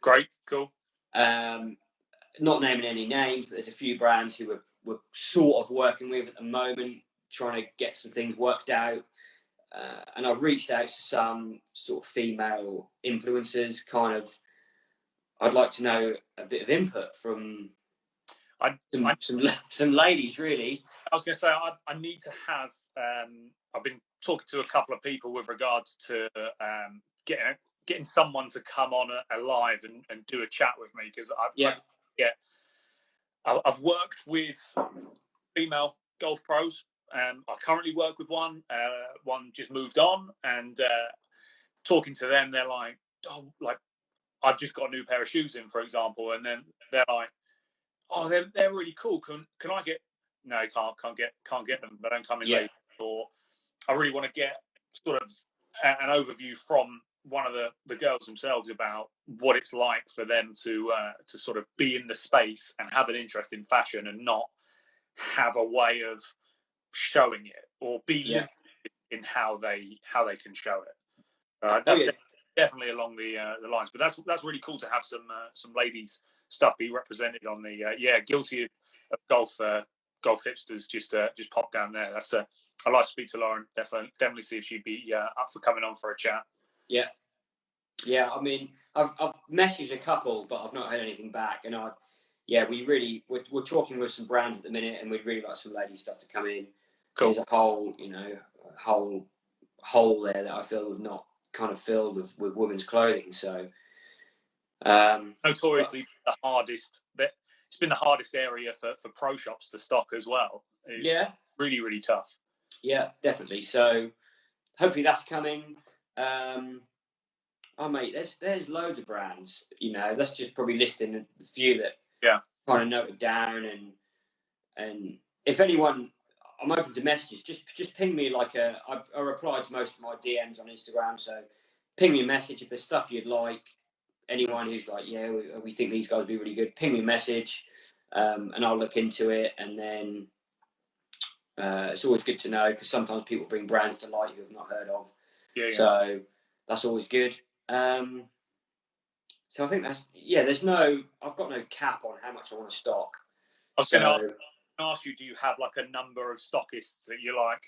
Great. Cool.
Not naming any names, but there's a few brands who we're sort of working with at the moment, trying to get some things worked out. And I've reached out to some sort of female influencers. Kind of, I'd like to know a bit of input from some ladies, really.
I was going to say I need to have. I've been talking to a couple of people with regards to getting someone to come on a live and do a chat with me, because I've worked with female golf pros. I currently work with one. One just moved on, and talking to them, they're like, "Oh, like I've just got a new pair of shoes in, for example," and then they're like, "Oh, they're really cool. Can I get?" No, can't get them. They don't come in late. Or I really want to get sort of an overview from one of the girls themselves about what it's like for them to sort of be in the space and have an interest in fashion and not have a way of showing it, or be limited in how they can show it. That's definitely along the lines. But that's really cool to have some ladies stuff be represented on the guilty of golf hipsters. Just pop down there. That's I'd like to speak to Lauren. Definitely see if she'd be up for coming on for a chat.
Yeah. I mean, I've messaged a couple, but I've not heard anything back. And we're talking with some brands at the minute, and we'd really like some lady stuff to come in. Cool. There's a whole hole there that I feel we've not kind of filled with women's clothing. So
notoriously the hardest bit. It's been the hardest area for pro shops to stock as well. It's really, really tough.
Yeah, definitely. So hopefully that's coming. Mate, there's loads of brands. That's just probably listing a few that kind of noted down, and if anyone, I'm open to messages. Just ping me I reply to most of my DMs on Instagram, so ping me a message if there's stuff you'd like. Anyone who's like, we think these guys would be really good, ping me a message, and I'll look into it. And then it's always good to know, because sometimes people bring brands to light you have not heard of. So that's always good. So I think I've got no cap on how much I want to stock.
I was going to ask you, do you have like a number of stockists that you're like,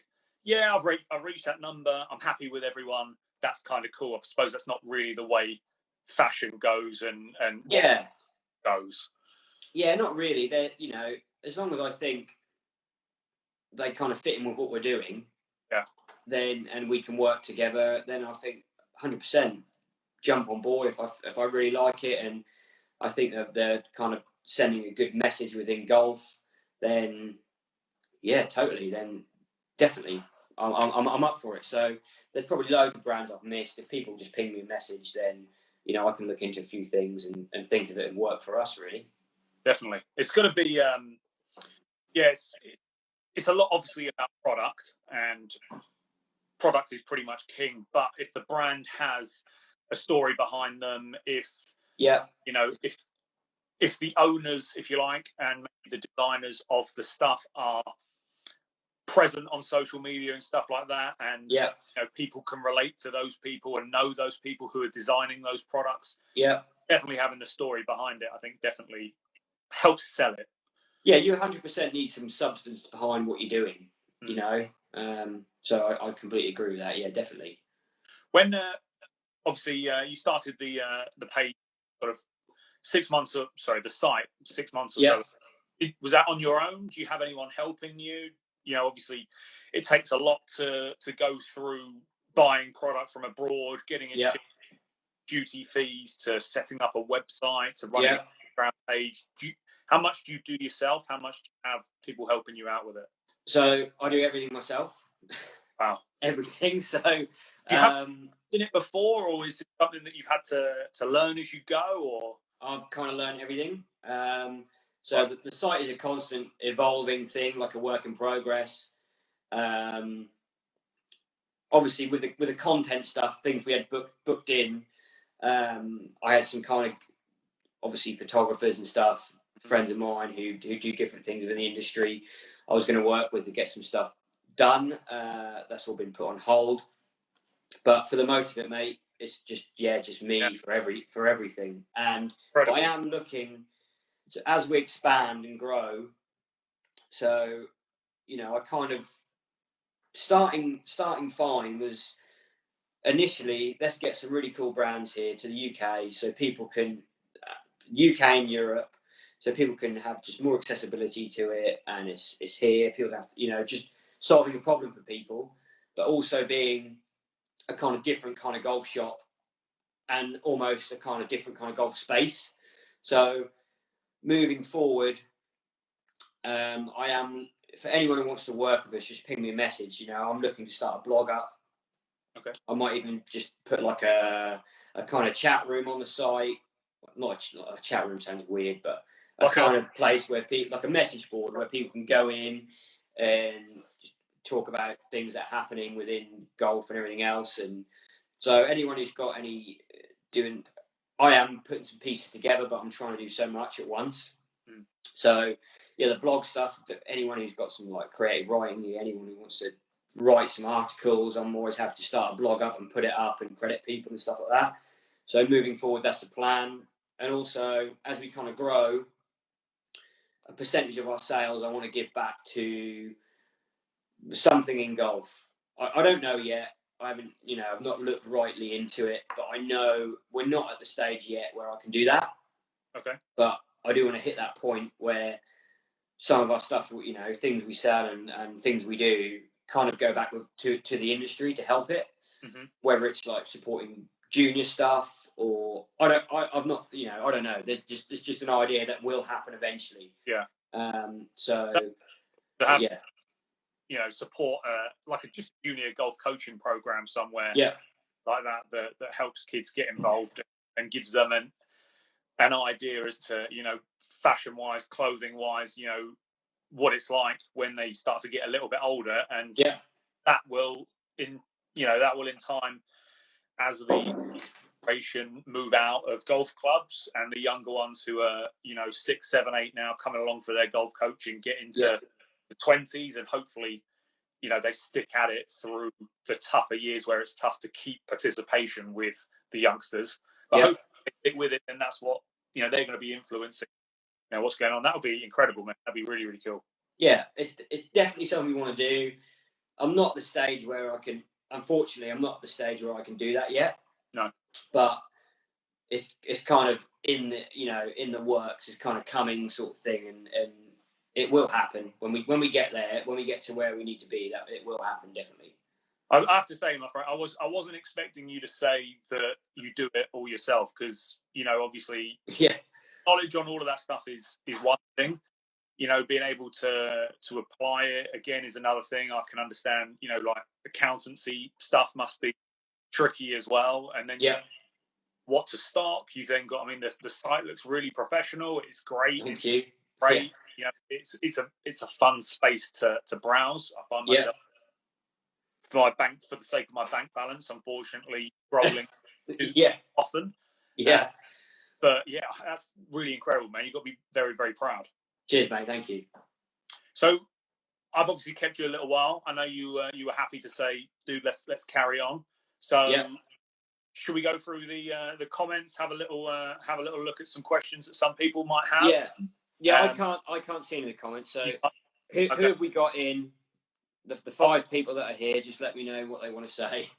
I've reached that number, I'm happy with everyone, that's kind of cool? I suppose that's not really the way fashion goes and goes.
Yeah, not really. They're, as long as I think they kind of fit in with what we're doing, then, and we can work together, then I think 100% jump on board if I really like it, and I think that they're kind of sending a good message within golf, then totally, then definitely I'm up for it. So there's probably loads of brands I've missed. If people just ping me a message, then I can look into a few things and think of it and work for us, really.
Definitely. It's going to be it's a lot obviously about product, and product is pretty much king, but if the brand has a story behind them, if the owners, if you like, and the designers of the stuff are present on social media and stuff like that, and people can relate to those people and know those people who are designing those products, definitely having the story behind it, I think, definitely helps sell it.
You 100% need some substance behind what you're doing. So I completely agree with that. Definitely.
When obviously you started the page sort of 6 months, the site 6 months or so. Was that on your own? Do you have anyone helping you? Obviously it takes a lot to go through buying product from abroad, getting it shipped, duty fees, to setting up a website, to running a Instagram page. How much do you do yourself? How much do you have people helping you out with it?
So I do everything myself.
Wow.
everything. So,
Do you have done it before, or is it something that you've had to learn as you go, or?
I've kind of learned everything. So
Right.
the site is a constant evolving thing, like a work in progress. Obviously, with the content stuff, things we had booked in, I had some kind of obviously photographers and stuff, friends of mine who do different things within the industry. I was going to work with to get some stuff done. That's all been put on hold. But for the most of it, mate, it's just me
Yeah.
for everything. But
Incredible.
I am looking to, as we expand and grow. So I kind of starting fine was initially, let's get some really cool brands here to the UK so people can UK and Europe, so people can have just more accessibility to it, and it's here. People have just solving a problem for people, but also being a kind of different kind of golf shop and almost a kind of different kind of golf space. So moving forward, I am, for anyone who wants to work with us, just ping me a message. I'm looking to start a blog up.
Okay.
I might even just put like a kind of chat room on the site. Not a chat room sounds weird, but a kind of place where people, like a message board where people can go in and just talk about things that are happening within golf and everything else. And so anyone who's got I am putting some pieces together, but I'm trying to do so much at once. So the blog stuff, anyone who's got some like creative writing, anyone who wants to write some articles, I'm always happy to start a blog up and put it up and credit people and stuff like that. So moving forward, that's the plan. And also, as we kind of grow, a percentage of our sales I want to give back to something in golf. I don't know yet. I haven't, I've not looked rightly into it, but I know we're not at the stage yet where I can do that.
Okay.
But I do want to hit that point where some of our stuff, things we sell and things we do kind of go back to the industry to help it.
Mm-hmm.
Whether it's like supporting junior stuff or I've not, I don't know. There's just an idea that will happen eventually.
Yeah.
So
to have,
yeah.
Support like a just junior golf coaching program somewhere.
Yeah.
Like that helps kids get involved and gives them an idea as to, fashion wise, clothing wise, what it's like when they start to get a little bit older, and that will in time, as the generation move out of golf clubs and the younger ones who are 6, 7, 8 now coming along for their golf coaching get into the 20s, and hopefully they stick at it through the tougher years where it's tough to keep participation with the youngsters, but hopefully they stick with it, and that's what they're going to be influencing what's going on. That would be incredible, man. That'd be really, really cool.
Yeah, it's definitely something we want to do. I'm not at the stage where I can, unfortunately, I'm not at the stage where I can do that yet.
No.
But it's kind of in the works. It's kind of coming sort of thing, and it will happen when we get there, when we get to where we need to be. That it will happen, definitely.
I have to say, my friend, I wasn't expecting you to say that you do it all yourself, because obviously knowledge on all of that stuff is one thing. Being able to apply it again is another thing. I can understand, like accountancy stuff must be tricky as well. And then what to stock, you then got, the site looks really professional. It's great.
Thank you.
Great. It's a fun space to browse. I find myself for the sake of my bank balance, unfortunately, scrolling is often. But that's really incredible, man. You've got to be very, very proud.
Cheers, mate. Thank you.
So I've obviously kept you a little while. I know you were happy to say, dude, let's carry on. So should we go through the comments, have a little look at some questions that some people might have?
I can't see any of the comments. So who have we got in? The 5 people that are here, just let me know what they want to say.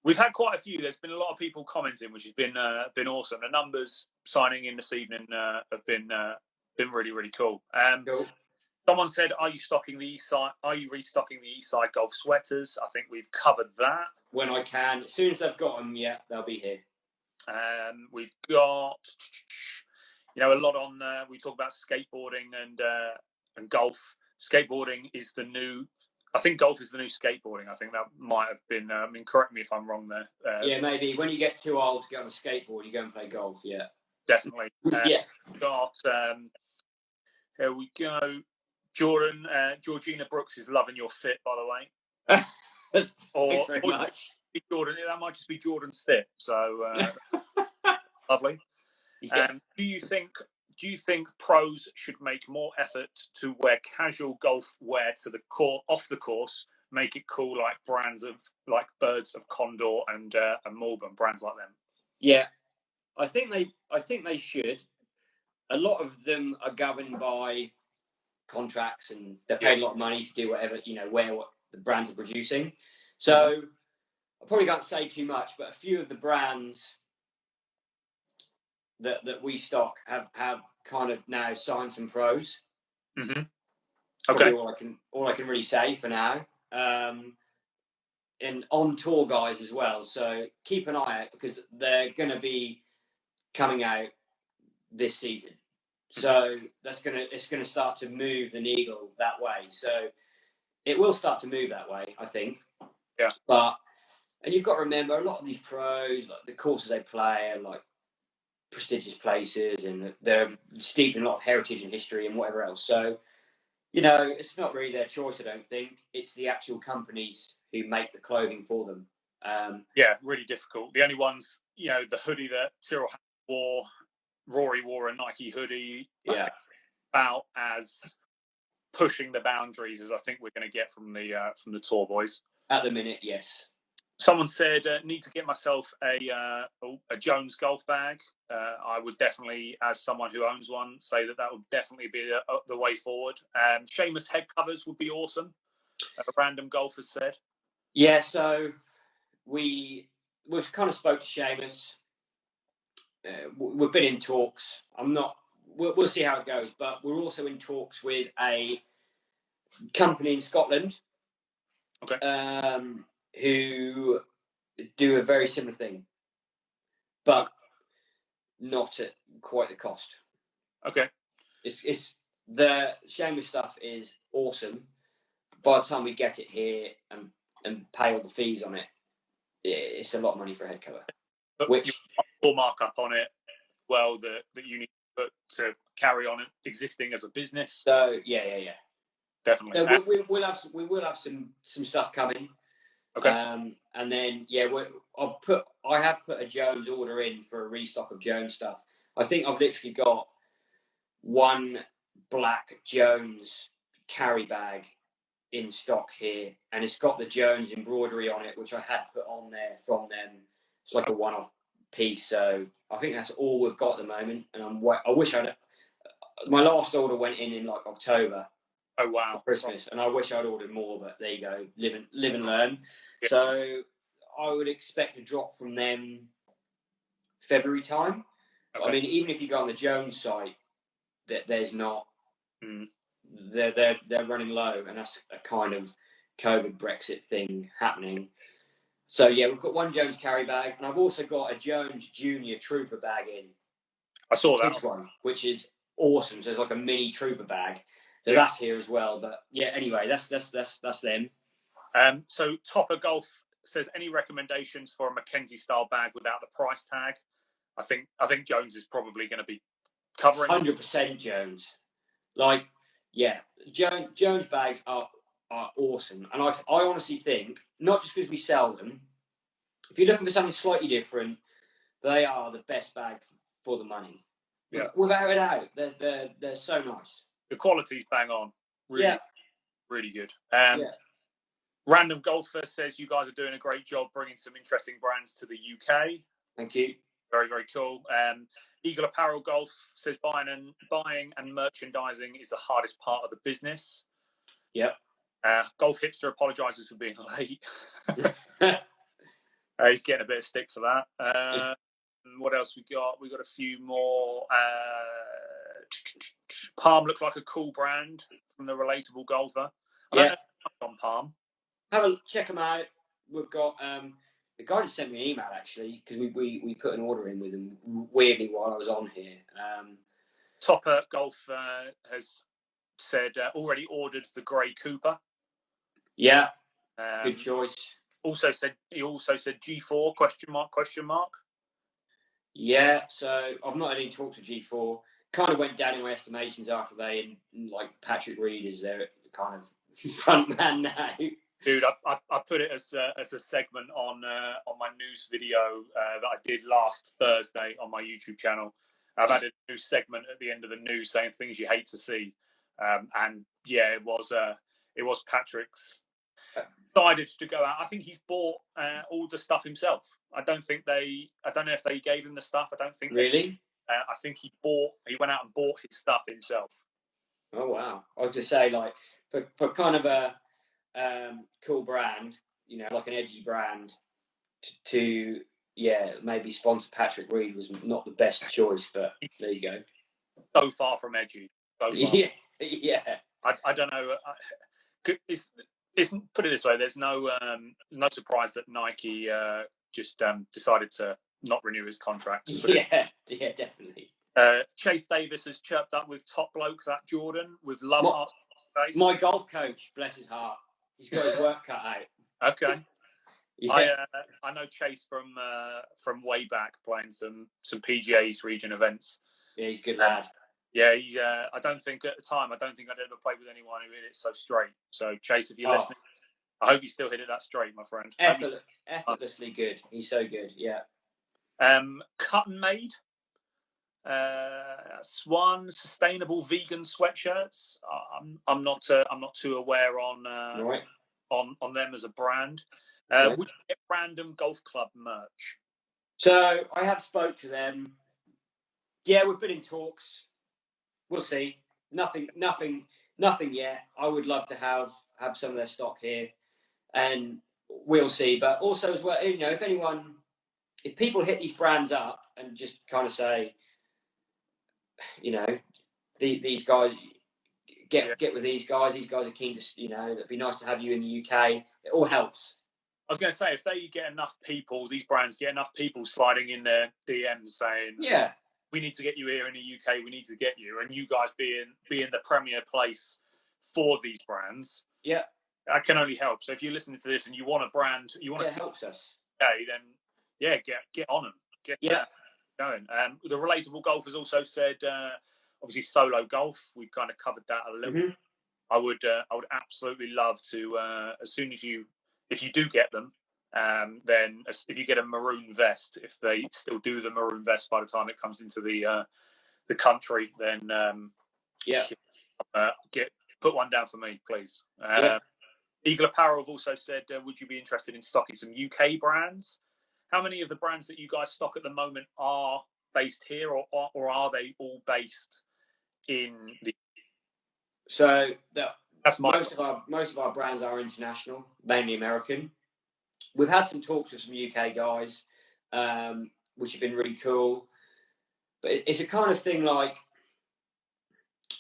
We've had quite a few. There's been a lot of people commenting, which has been awesome. The numbers signing in this evening have been really, really cool.
Cool.
Someone said, "Are you restocking the Eastside Golf sweaters?" I think we've covered that.
When I can, as soon as they've got them, they'll be here.
We've got a lot on. We talk about skateboarding and golf. Skateboarding is the new I think golf is the new skateboarding. I think that might have been. I mean, correct me if I'm wrong there.
Yeah, maybe when you get too old to get on a skateboard, you go and play golf. Yeah,
Definitely.
yeah.
Got here we go. Jordan, Georgina Brooks is loving your fit, by the way.
Thanks very much.
Jordan, that might just be Jordan's fit. So lovely.
Yeah.
Do you think pros should make more effort to wear casual golf wear to the off the course, make it cool, like brands of like Birds of Condor and Malbon, brands like them?
Yeah, I think they should. A lot of them are governed by contracts, and they're paid a lot of money to do whatever, wear what the brands are producing. So I probably can't say too much, but a few of the brands that we stock have kind of now signed some pros.
Mm-hmm.
Okay. All I can really say for now. And on tour guys as well. So keep an eye out, because they're going to be coming out this season. So it's going to start to move the needle that way. So it will start to move that way, I think.
Yeah.
And you've got to remember, a lot of these pros, like the courses they play, are like prestigious places, and they're steeped in a lot of heritage and history and whatever else. So, it's not really their choice, I don't think. It's the actual companies who make the clothing for them.
Yeah, really difficult. The only ones, the hoodie that Tyrrell wore, Rory wore a Nike hoodie.
Yeah.
About as pushing the boundaries as I think we're going to get from the tour boys.
At the minute, yes.
Someone said, need to get myself a Jones golf bag. I would definitely, as someone who owns one, say that would definitely be the way forward. Seamus head covers would be awesome. A random golfer said.
Yeah, so we've kind of spoke to Seamus. We've been in talks. We'll see how it goes, but we're also in talks with a company in Scotland.
Okay.
Who do a very similar thing, but not at quite the cost.
Okay.
It's the Seamus stuff is awesome. By the time we get it here and pay all the fees on it, it's a lot of money for a head cover.
But which more markup on it, well, that you need to put to carry on existing as a business.
So yeah,
definitely.
So we will have some stuff coming.
Okay.
And then I have put a Jones order in for a restock of Jones stuff. I think I've literally got one black Jones carry bag in stock here, and it's got the Jones embroidery on it, which I had put on there from them. It's like a one-off piece, so I think that's all we've got at the moment. And I wish my last order went in like October.
Oh wow!
Christmas, and I wish I'd ordered more, but there you go, live and learn.
Yeah.
So I would expect a drop from them February time. Okay. I mean, even if you go on the Jones site, there's not. They're running low, and that's a kind of COVID Brexit thing happening. So yeah, we've got one Jones carry bag, and I've also got a Jones Junior Trooper bag in.
I saw that
one, which is awesome. So it's like a mini Trooper bag. So that's here as well. But yeah, anyway, that's them.
So Topper Golf says, any recommendations for a Mackenzie style bag without the price tag? I think Jones is probably going to be covering
100% Jones. Like, yeah, Jones bags are awesome, and I honestly think, not just because we sell them, if you're looking for something slightly different, they are the best bag for the money. Yeah, without a doubt, they're so nice.
The quality's bang on. Really, really good. Random Golfer says you guys are doing a great job bringing some interesting brands to the UK.
Thank you.
Very, very cool. Eagle Apparel Golf says buying and merchandising is the hardest part of the business.
Yep.
Golf Hipster apologises for being late. He's getting a bit of stick for that. What else we got? We got a few more. Palm looks like a cool brand from the Relatable Golfer. I don't know on Palm.
Check them out. We've got the guy just sent me an email actually, because we put an order in with him weirdly while I was on here.
Topper Golf has said already ordered the Grey Cooper.
Yeah, good choice.
He also said G4 ?
Yeah, so I've not had any talk to G4. Kind of went down in my estimations after they, like Patrick Reed is their kind of front man now.
Dude, I put it as a segment on my news video that I did last Thursday on my YouTube channel. I've had a new segment at the end of the news saying things you hate to see, and yeah, it was Patrick's decided to go out. I think he's bought all the stuff himself. I don't know if they gave him the stuff. I don't think
really.
I think he went out and bought his stuff himself.
Oh wow! I was just say, like, for kind of a cool brand, like an edgy brand, to maybe sponsor Patrick Reed was not the best choice, but there you go.
So far from edgy. So far.
Yeah.
I don't know. Put it this way: there's no surprise that Nike just decided to not renew his contract.
Yeah, definitely.
Chase Davis has chirped up with top bloke that Jordan with love heart face.
My golf coach, bless his heart, he's got his work cut out.
Okay. Yeah. I know Chase from way back playing some PGA East Region events.
Yeah, he's a good lad.
Yeah, I don't think at the time I'd ever played with anyone who hit it so straight. So Chase, if you're listening, I hope you still hit it that straight, my friend.
Effortlessly good. He's so good. Yeah.
Cut and made. That's one. Sustainable vegan sweatshirts. I'm not too aware on them as a brand. Would you get random golf club merch?
So I have spoke to them. Yeah, we've been in talks. We'll see. Nothing yet. I would love to have some of their stock here, and we'll see. But also as well, if people hit these brands up and just kind of say, these guys get with these guys. These guys are keen to, it'd be nice to have you in the UK. It all helps.
I was going to say, if they get enough people, these brands get enough people sliding in their DMs saying,
yeah,
we need to get you here in the UK, we need to get you, and you guys being the premier place for these brands,
yeah,
that can only help. So if you're listening to this and you want a brand, you want to see
helps us.
Okay, then get on them. Get going. The Relatable Golf has also said, obviously solo golf. We've kind of covered that a little. Mm-hmm. I would absolutely love to as soon as if you do get them, then if you get a maroon vest, if they still do the maroon vest by the time it comes into the country, then put one down for me, please. Eagle Apparel have also said, would you be interested in stocking some UK brands? How many of the brands that you guys stock at the moment are based here, or are they all based in the?
So most of our brands are international, mainly American. We've had some talks with some UK guys, which have been really cool. But it's a kind of thing like,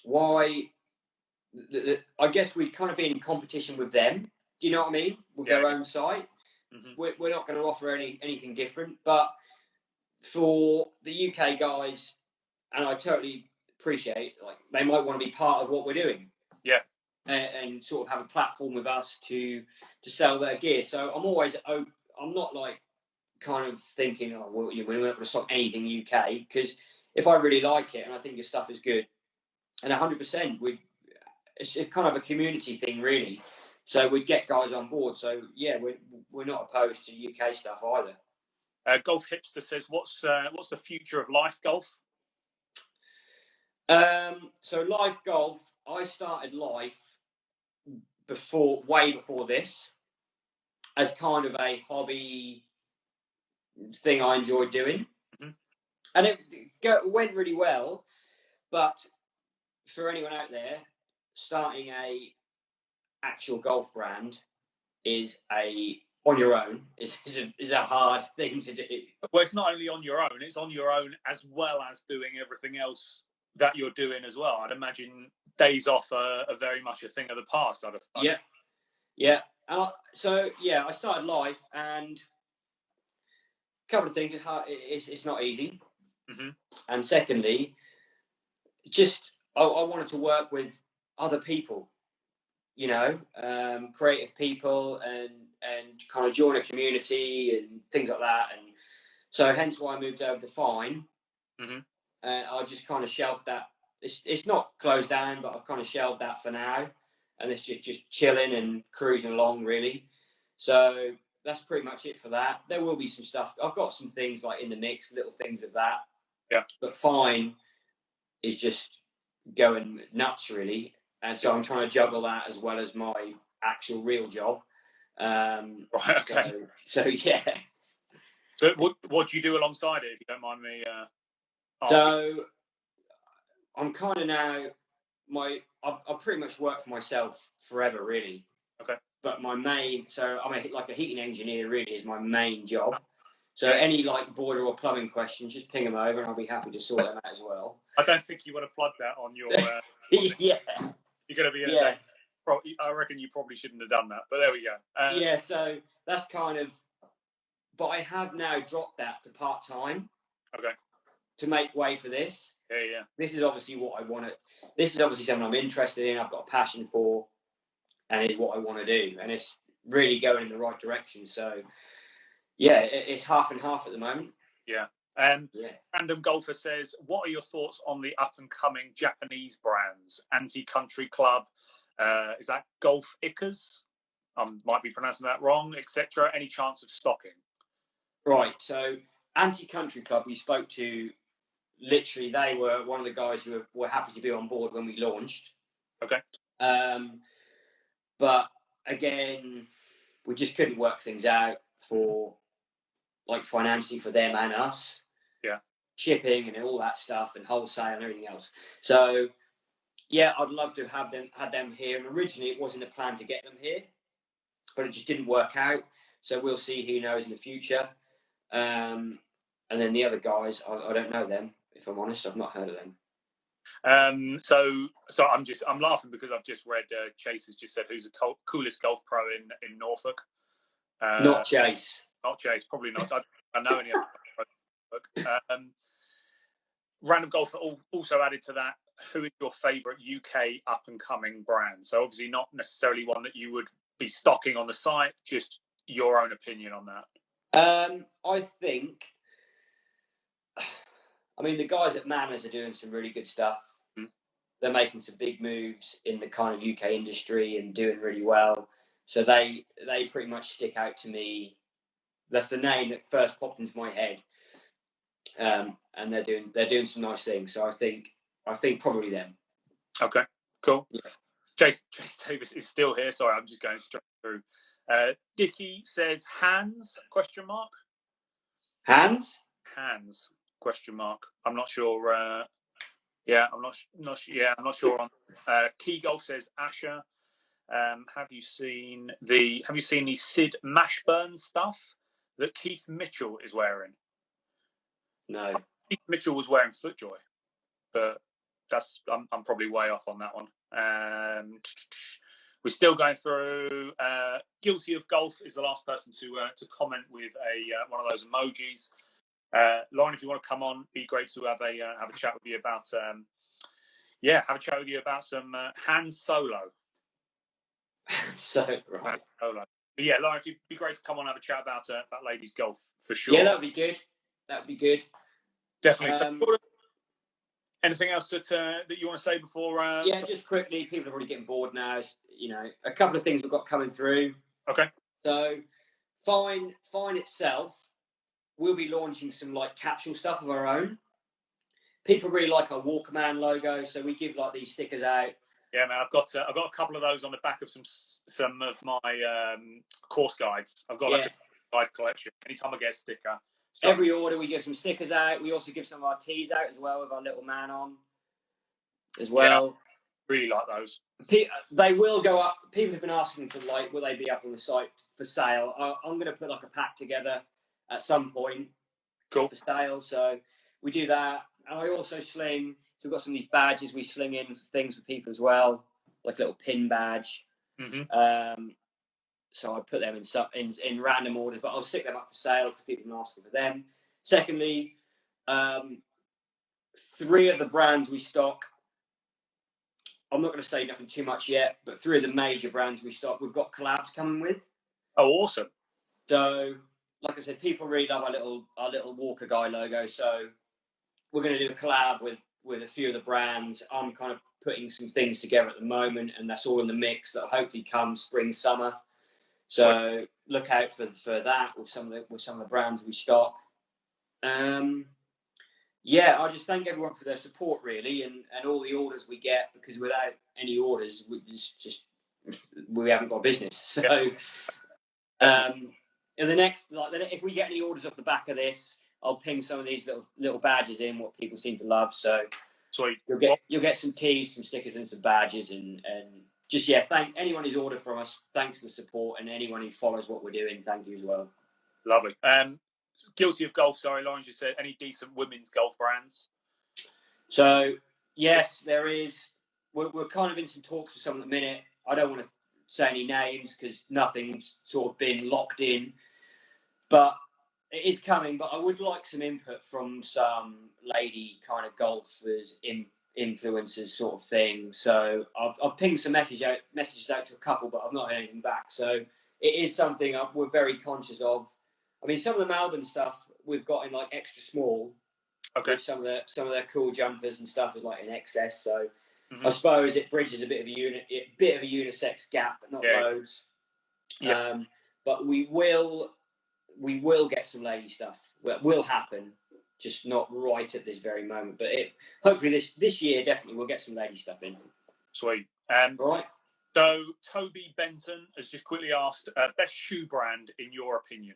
why? I guess we'd kind of be in competition with them. Do you know what I mean? With their own site. Mm-hmm. We're not going to offer anything different. But for the UK guys, and I totally appreciate, like, they might want to be part of what we're doing.
Yeah.
And sort of have a platform with us to sell their gear. So I'm always open. I'm not like kind of thinking, we're not going to stock anything UK, because if I really like it and I think your stuff is good, and 100%, it's kind of a community thing, really. So we'd get guys on board. So yeah, we're not opposed to UK stuff either.
Golf Hipster says, what's the future of life golf?
So life golf, I started life way before this, as kind of a hobby thing I enjoyed doing. Mm-hmm. And it went really well. But for anyone out there, starting a actual golf brand is on your own is a hard thing to do.
Well, it's not only on your own; it's on your own as well as doing everything else that you're doing as well. I'd imagine days off are very much a thing of the past.
Yeah. So I started life, and a couple of things. It's not easy, mm-hmm. And secondly, just I wanted to work with other people. creative people and kind of join a community and things like that. And so hence why I moved over to Fine.
Mhm.
I just kind of shelved that. It's not closed down, but I've kind of shelved that for now, and it's just chilling and cruising along really. So that's pretty much it for that. There will be some stuff. I've got some things like in the mix, little things of that.
Yeah.
But Fine is just going nuts really, and so I'm trying to juggle that as well as my actual real job.
Right. Okay.
So yeah.
So what do you do alongside it, if you don't mind me asking?
So I'm kind of now I pretty much work for myself forever really.
Okay.
But my main, so I'm a heating engineer really is my main job. So any like boiler or plumbing questions, just ping them over, and I'll be happy to sort them out as well.
I don't think you want to plug that on your.
Yeah.
You're going to be.
Yeah.
I reckon you probably shouldn't have done that, but there we go.
Yeah. So that's kind of. But I have now dropped that to part time.
Okay.
To make way for this.
Yeah.
This is obviously what I want to. This is obviously something I'm interested in. I've got a passion for, and is what I want to do, and it's really going in the right direction. So, yeah, it's half and half at the moment.
Yeah. Random Golfer says, what are your thoughts on the up-and-coming Japanese brands? Anti-Country Club, is that Golf Ickers? Might be pronouncing that wrong, etc. Any chance of stocking?
Right, so Anti-Country Club, we spoke to, literally, they were one of the guys who were happy to be on board when we launched.
Okay.
But, again, we just couldn't work things out for, like, financially for them and us.
Yeah.
Shipping and all that stuff and wholesale and everything else. So, yeah, I'd love to have had them here. And originally, it wasn't a plan to get them here, but it just didn't work out. So we'll see. Who knows in the future? And then the other guys, I don't know them. If I'm honest, I've not heard of them.
So I'm laughing because I've just read Chase has just said who's the coolest golf pro in Norfolk.
Not Chase.
Not Chase. Probably not. I know any other. Random Golfer also added to that. Who is your favourite UK up and coming brand? So obviously not necessarily one that you would be stocking on the site. Just your own opinion on that.
I think. I mean, the guys at Manners are doing some really good stuff.
Mm.
They're making some big moves in the kind of UK industry and doing really well. So they pretty much stick out to me. That's the name that first popped into my head. And they're doing some nice things. So I think probably them.
Okay, cool.
Yeah.
Chase Davis is still here. Sorry, I'm just going straight through. Dickie says hands ?
Hands ?
I'm not sure. I'm not sure. On Key Golf says Asher. Have you seen the Sid Mashburn stuff that Keith Mitchell is wearing?
No.
Keith Mitchell was wearing FootJoy, but I'm probably way off on that one. We're still going through. Guilty of Golf is the last person to comment with one of those emojis. Lauren, if you want to come on, be great to have a chat with you about some hand solo.
So right.
Solo. But yeah, Lauren, if you'd be great to come on and have a chat about that ladies' golf for sure.
Yeah, that'd be good.
Definitely. Anything else that you want to say before?
Yeah, just quickly. People are already getting bored now. A couple of things we've got coming through.
Okay.
So, Fine itself, we'll be launching some like capsule stuff of our own. People really like our Walkman logo, so we give like these stickers out.
Yeah, man, I've got a couple of those on the back of some of my course guides. I've got like a guide collection. Anytime I get a sticker.
Every order, we give some stickers out. We also give some of our tees out as well with our little man on as well.
Yeah, really like those.
They will go up. People have been asking for like, will they be up on the site for sale? I'm going to put like a pack together at some point for sale. So we do that. And I also sling. So we've got some of these badges we sling in for things for people as well, like a little pin badge.
Mm-hmm.
So I put them in random orders, but I'll stick them up for sale because people have been asking for them. Secondly, 3 of the brands we stock I'm not going to say nothing too much yet, but 3 of the major brands we've got collabs coming with.
Oh, awesome!
So, like I said, people really love our little Walker Guy logo. So, we're going to do a collab with a few of the brands. I'm kind of putting some things together at the moment, and that's all in the mix. That'll hopefully come spring, summer. So look out for that with some of the brands we stock. Yeah, I just thank everyone for their support, really, and all the orders we get, because without any orders, we haven't got a business. So, in the next, if we get any orders off the back of this, I'll ping some of these little badges in, what people seem to love. So,
sweet.
You'll get some tees, some stickers, and some badges, and just thank anyone who's ordered from us. Thanks for the support, and anyone who follows what we're doing. Thank you as well.
Lovely. Guilty of golf. Sorry, Lauren just said any decent women's golf brands.
So yes, there is. We're kind of in some talks with some at the minute. I don't want to say any names because nothing's sort of been locked in, but it is coming. But I would like some input from some lady kind of golfers, influencers, sort of thing. So I've pinged some messages out to a couple, but I've not heard anything back. So it is something we're very conscious of. I mean, some of the Melbourne stuff we've got in like extra small.
Okay.
Some of their cool jumpers and stuff is like in excess. So I suppose it bridges a bit of a unisex gap, but not loads. Yeah. But we will get some lady stuff. It will happen, just not right at this very moment. But hopefully this year definitely we'll get some lady stuff in.
Sweet.
Right.
So Toby Benton has just quickly asked best shoe brand in your opinion.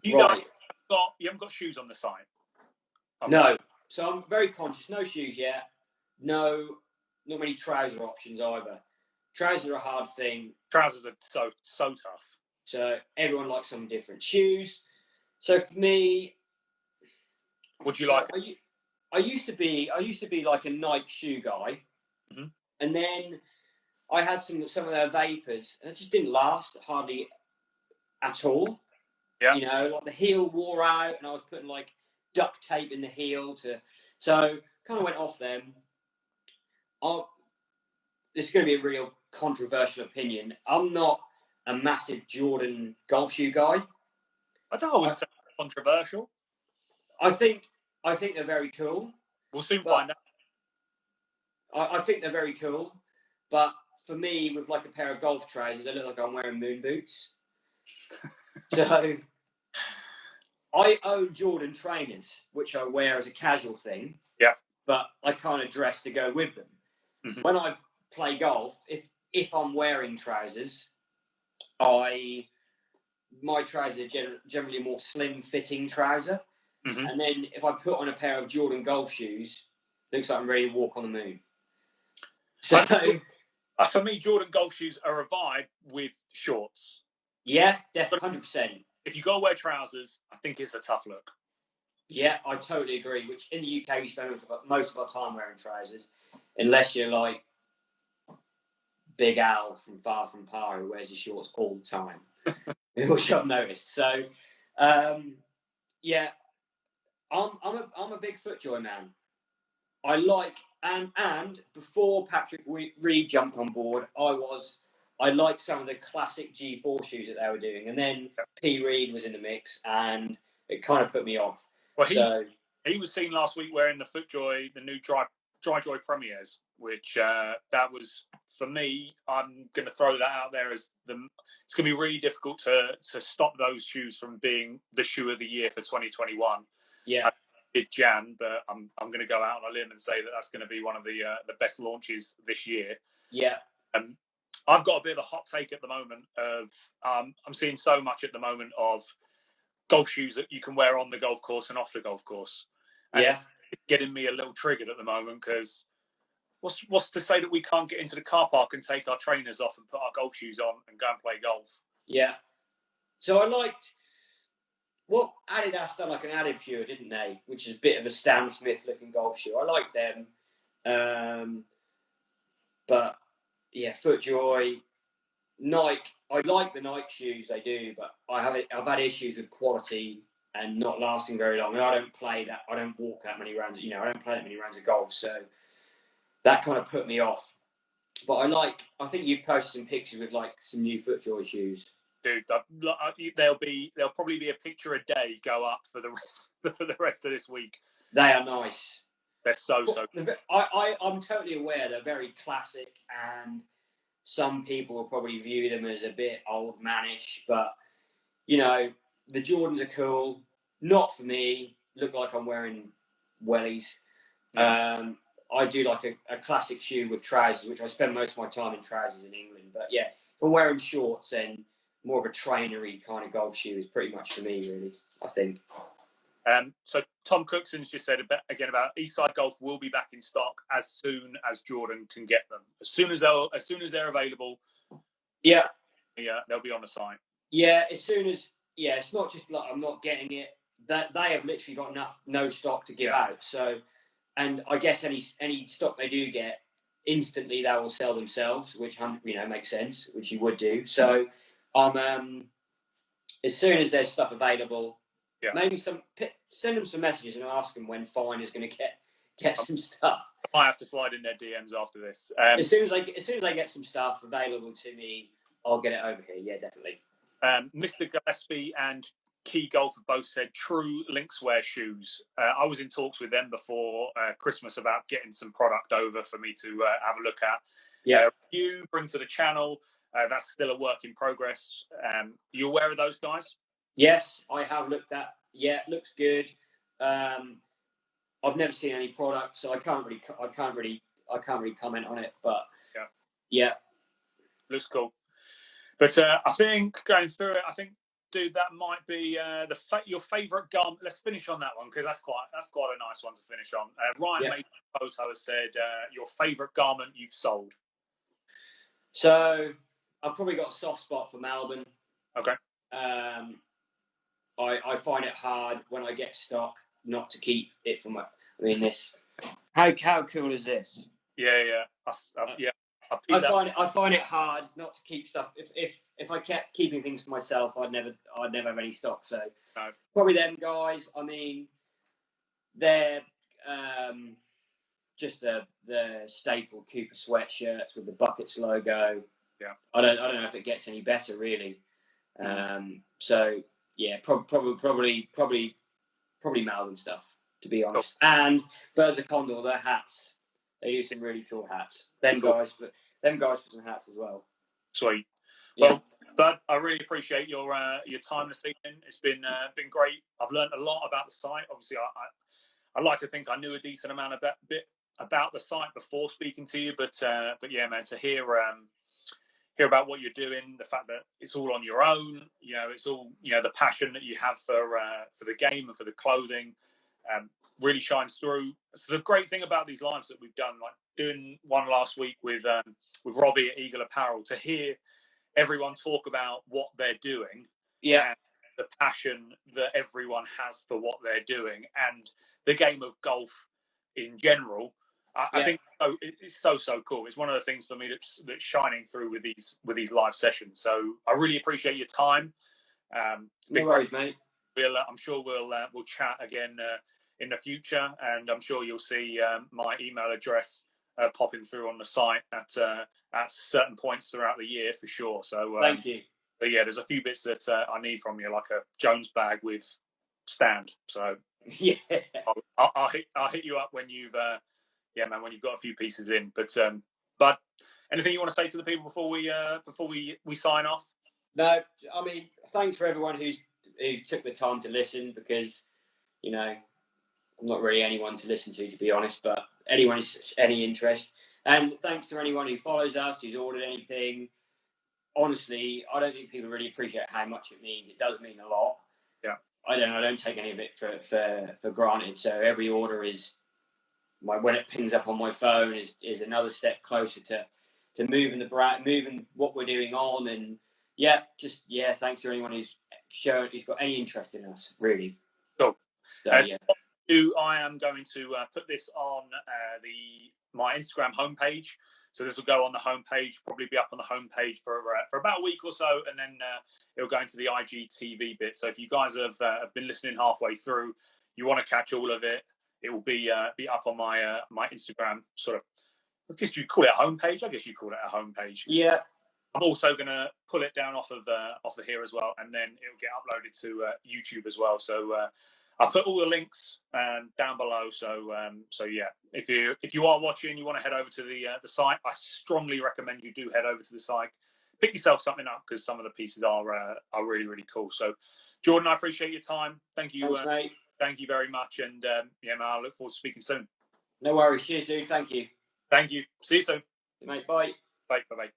You haven't got shoes on the site.
No. So I'm very conscious. No shoes yet. No, not many trouser options either. Trousers are a hard thing.
Trousers are so tough.
So everyone likes something different. Shoes. So for me,
would you like?
I used to be like a Nike shoe guy, and then I had some of their vapors, and it just didn't last hardly at all.
Yeah.
You know, like the heel wore out, and I was putting like duct tape in the heel so kind of went off them. This is going to be a real controversial opinion. I'm not a massive Jordan golf shoe guy.
I wouldn't say controversial.
I think they're very cool.
We'll soon find out.
I think they're very cool, but for me, with like a pair of golf trousers, I look like I'm wearing moon boots. So I own Jordan trainers, which I wear as a casual thing.
Yeah.
But I kind of dress to go with them. Mm-hmm. When I play golf, if I'm wearing trousers, my trousers are generally a more slim-fitting trouser. Mm-hmm. And then if I put on a pair of Jordan golf shoes, it looks like I'm ready to walk on the moon. So
for me, Jordan golf shoes are a vibe with shorts.
Yeah, definitely, 100%.
If you go wear trousers, I think it's a tough look.
Yeah, I totally agree. Which in the UK, we spend most of our time wearing trousers, unless you're like Big Al from Far From Par, who wears his shorts all the time, which I've noticed. So, yeah, I'm a big FootJoy man. I like and before Patrick Reed jumped on board, I liked some of the classic G4 shoes that they were doing, and then P. Reed was in the mix, and it kind of put me off.
Well, he was seen last week wearing the FootJoy, the new Dry Joy Premiers, which that was, for me, I'm going to throw that out there as it's going to be really difficult to stop those shoes from being the shoe of the year for 2021.
Yeah.
It's Jan, but I'm going to go out on a limb and say that that's going to be one of the best launches this year.
Yeah.
I've got a bit of a hot take at the moment of I'm seeing so much at the moment of golf shoes that you can wear on the golf course and off the golf course. And it's getting me a little triggered at the moment because what's to say that we can't get into the car park and take our trainers off and put our golf shoes on and go and play golf?
Yeah. So I liked what Adidas done, like an Adipure, didn't they? Which is a bit of a Stan Smith looking golf shoe. I like them. But yeah, FootJoy, Nike. I like the Nike shoes, they do, but I've had issues with quality and not lasting very long. And I don't play that. I don't walk that many rounds. I don't play that many rounds of golf. So that kind of put me off. But I think you've posted some pictures with like some new FootJoy shoes.
Dude, there'll probably be a picture a day go up for the rest of this week.
They are nice.
They're so.
I'm totally aware they're very classic, and some people will probably view them as a bit old manish. But you know, the Jordans are cool. Not for me. Look like I'm wearing wellies. Yeah. I do like a classic shoe with trousers, which I spend most of my time in trousers in England. But yeah, if I'm wearing shorts, then more of a trainery kind of golf shoe is pretty much for me, really, I think.
So Tom Cookson's just said about Eastside Golf will be back in stock as soon as Jordan can get them. As soon as they're available.
Yeah,
they'll be on the site.
Yeah, as soon as it's not just like I'm not getting it. That they have literally got no stock to give out. So, and I guess any stock they do get, instantly they will sell themselves, which makes sense, which you would do. So, as soon as there's stuff available, maybe send them some messages and ask them when Fine is going to get some stuff.
I have to slide in their DMs after this.
As soon as they get some stuff available to me, I'll get it over here. Yeah, definitely.
Mr. Gillespie and Key Golf have both said true Linkswear shoes. I was in talks with them before Christmas about getting some product over for me to have a look at.
Yeah.
You bring to the channel. That's still a work in progress. You aware of those guys?
Yes, I have looked at. Yeah, it looks good. I've never seen any product, so I can't really comment on it. But yeah.
Looks cool. But I think going through it, dude, that might be your favourite garment. Let's finish on that one because that's quite a nice one to finish on. Ryan made a photo has said your favourite garment you've sold.
So I've probably got a soft spot for Melbourne.
Okay.
I find it hard when I get stock not to keep it from. This. How cool is this?
Yeah.
I find it hard not to keep stuff. If I kept keeping things to myself, I'd never have any stock. So probably them guys. I mean, they're just the staple Cooper sweatshirts with the Buckets logo.
Yeah.
I don't know if it gets any better really. So yeah, probably Melbourne stuff, to be honest. Cool. And Birds of Condor, their hats. They do some really cool hats. Them guys for some hats as well.
Sweet. Well, Bud, I really appreciate your time this evening. It's been great. I've learned a lot about the site. Obviously, I like to think I knew a decent amount about the site before speaking to you, but yeah, man, to hear about what you're doing, the fact that it's all on your own, it's all the passion that you have for the game and for the clothing. Really shines through. So the great thing about these lives that we've done, like doing one last week with Robbie at Eagle Apparel, to hear everyone talk about what they're doing, and the passion that everyone has for what they're doing, and the game of golf in general. I think it's so cool. It's one of the things for me that's shining through with these live sessions. So I really appreciate your time.
No worries, mate.
I'm sure we'll chat again in the future, and I'm sure you'll see my email address popping through on the site at certain points throughout the year for sure. So
thank you.
So yeah, there's a few bits that I need from you, like a Jones bag with stand. So
yeah,
I'll hit you up when you've when you've got a few pieces in. But anything you want to say to the people before we sign off?
No, I mean, thanks for everyone who took the time to listen, because I'm not really anyone to listen to be honest, but anyone who's any interest. And thanks to anyone who follows us, who's ordered anything. Honestly, I don't think people really appreciate how much it means. It does mean a lot.
Yeah.
I don't take any of it for granted. So every order is when it pings up on my phone is another step closer to moving moving what we're doing on. And thanks to anyone who's got any interest in us, really.
Cool.
So,
I am going to put this on my Instagram homepage. So this will go on the homepage, probably be up on the homepage for about a week or so, and then it'll go into the IGTV bit. So if you guys have been listening halfway through, you want to catch all of it, it will be up on my Instagram sort of I guess you call it a homepage. I guess you call it a homepage.
Yeah.
I'm also going to pull it down off of here as well, and then it'll get uploaded to YouTube as well. So I'll put all the links down below. So yeah, if you are watching, you want to head over to the site, I strongly recommend you do head over to the site. Pick yourself something up because some of the pieces are really, really cool. So, Jordan, I appreciate your time. Thank you.
Thanks, mate.
Thank you very much. And yeah, man, I look forward to speaking soon.
No worries. Cheers, dude. Thank you.
Thank you. See you soon.
Mate, bye.
Bye. Bye-bye.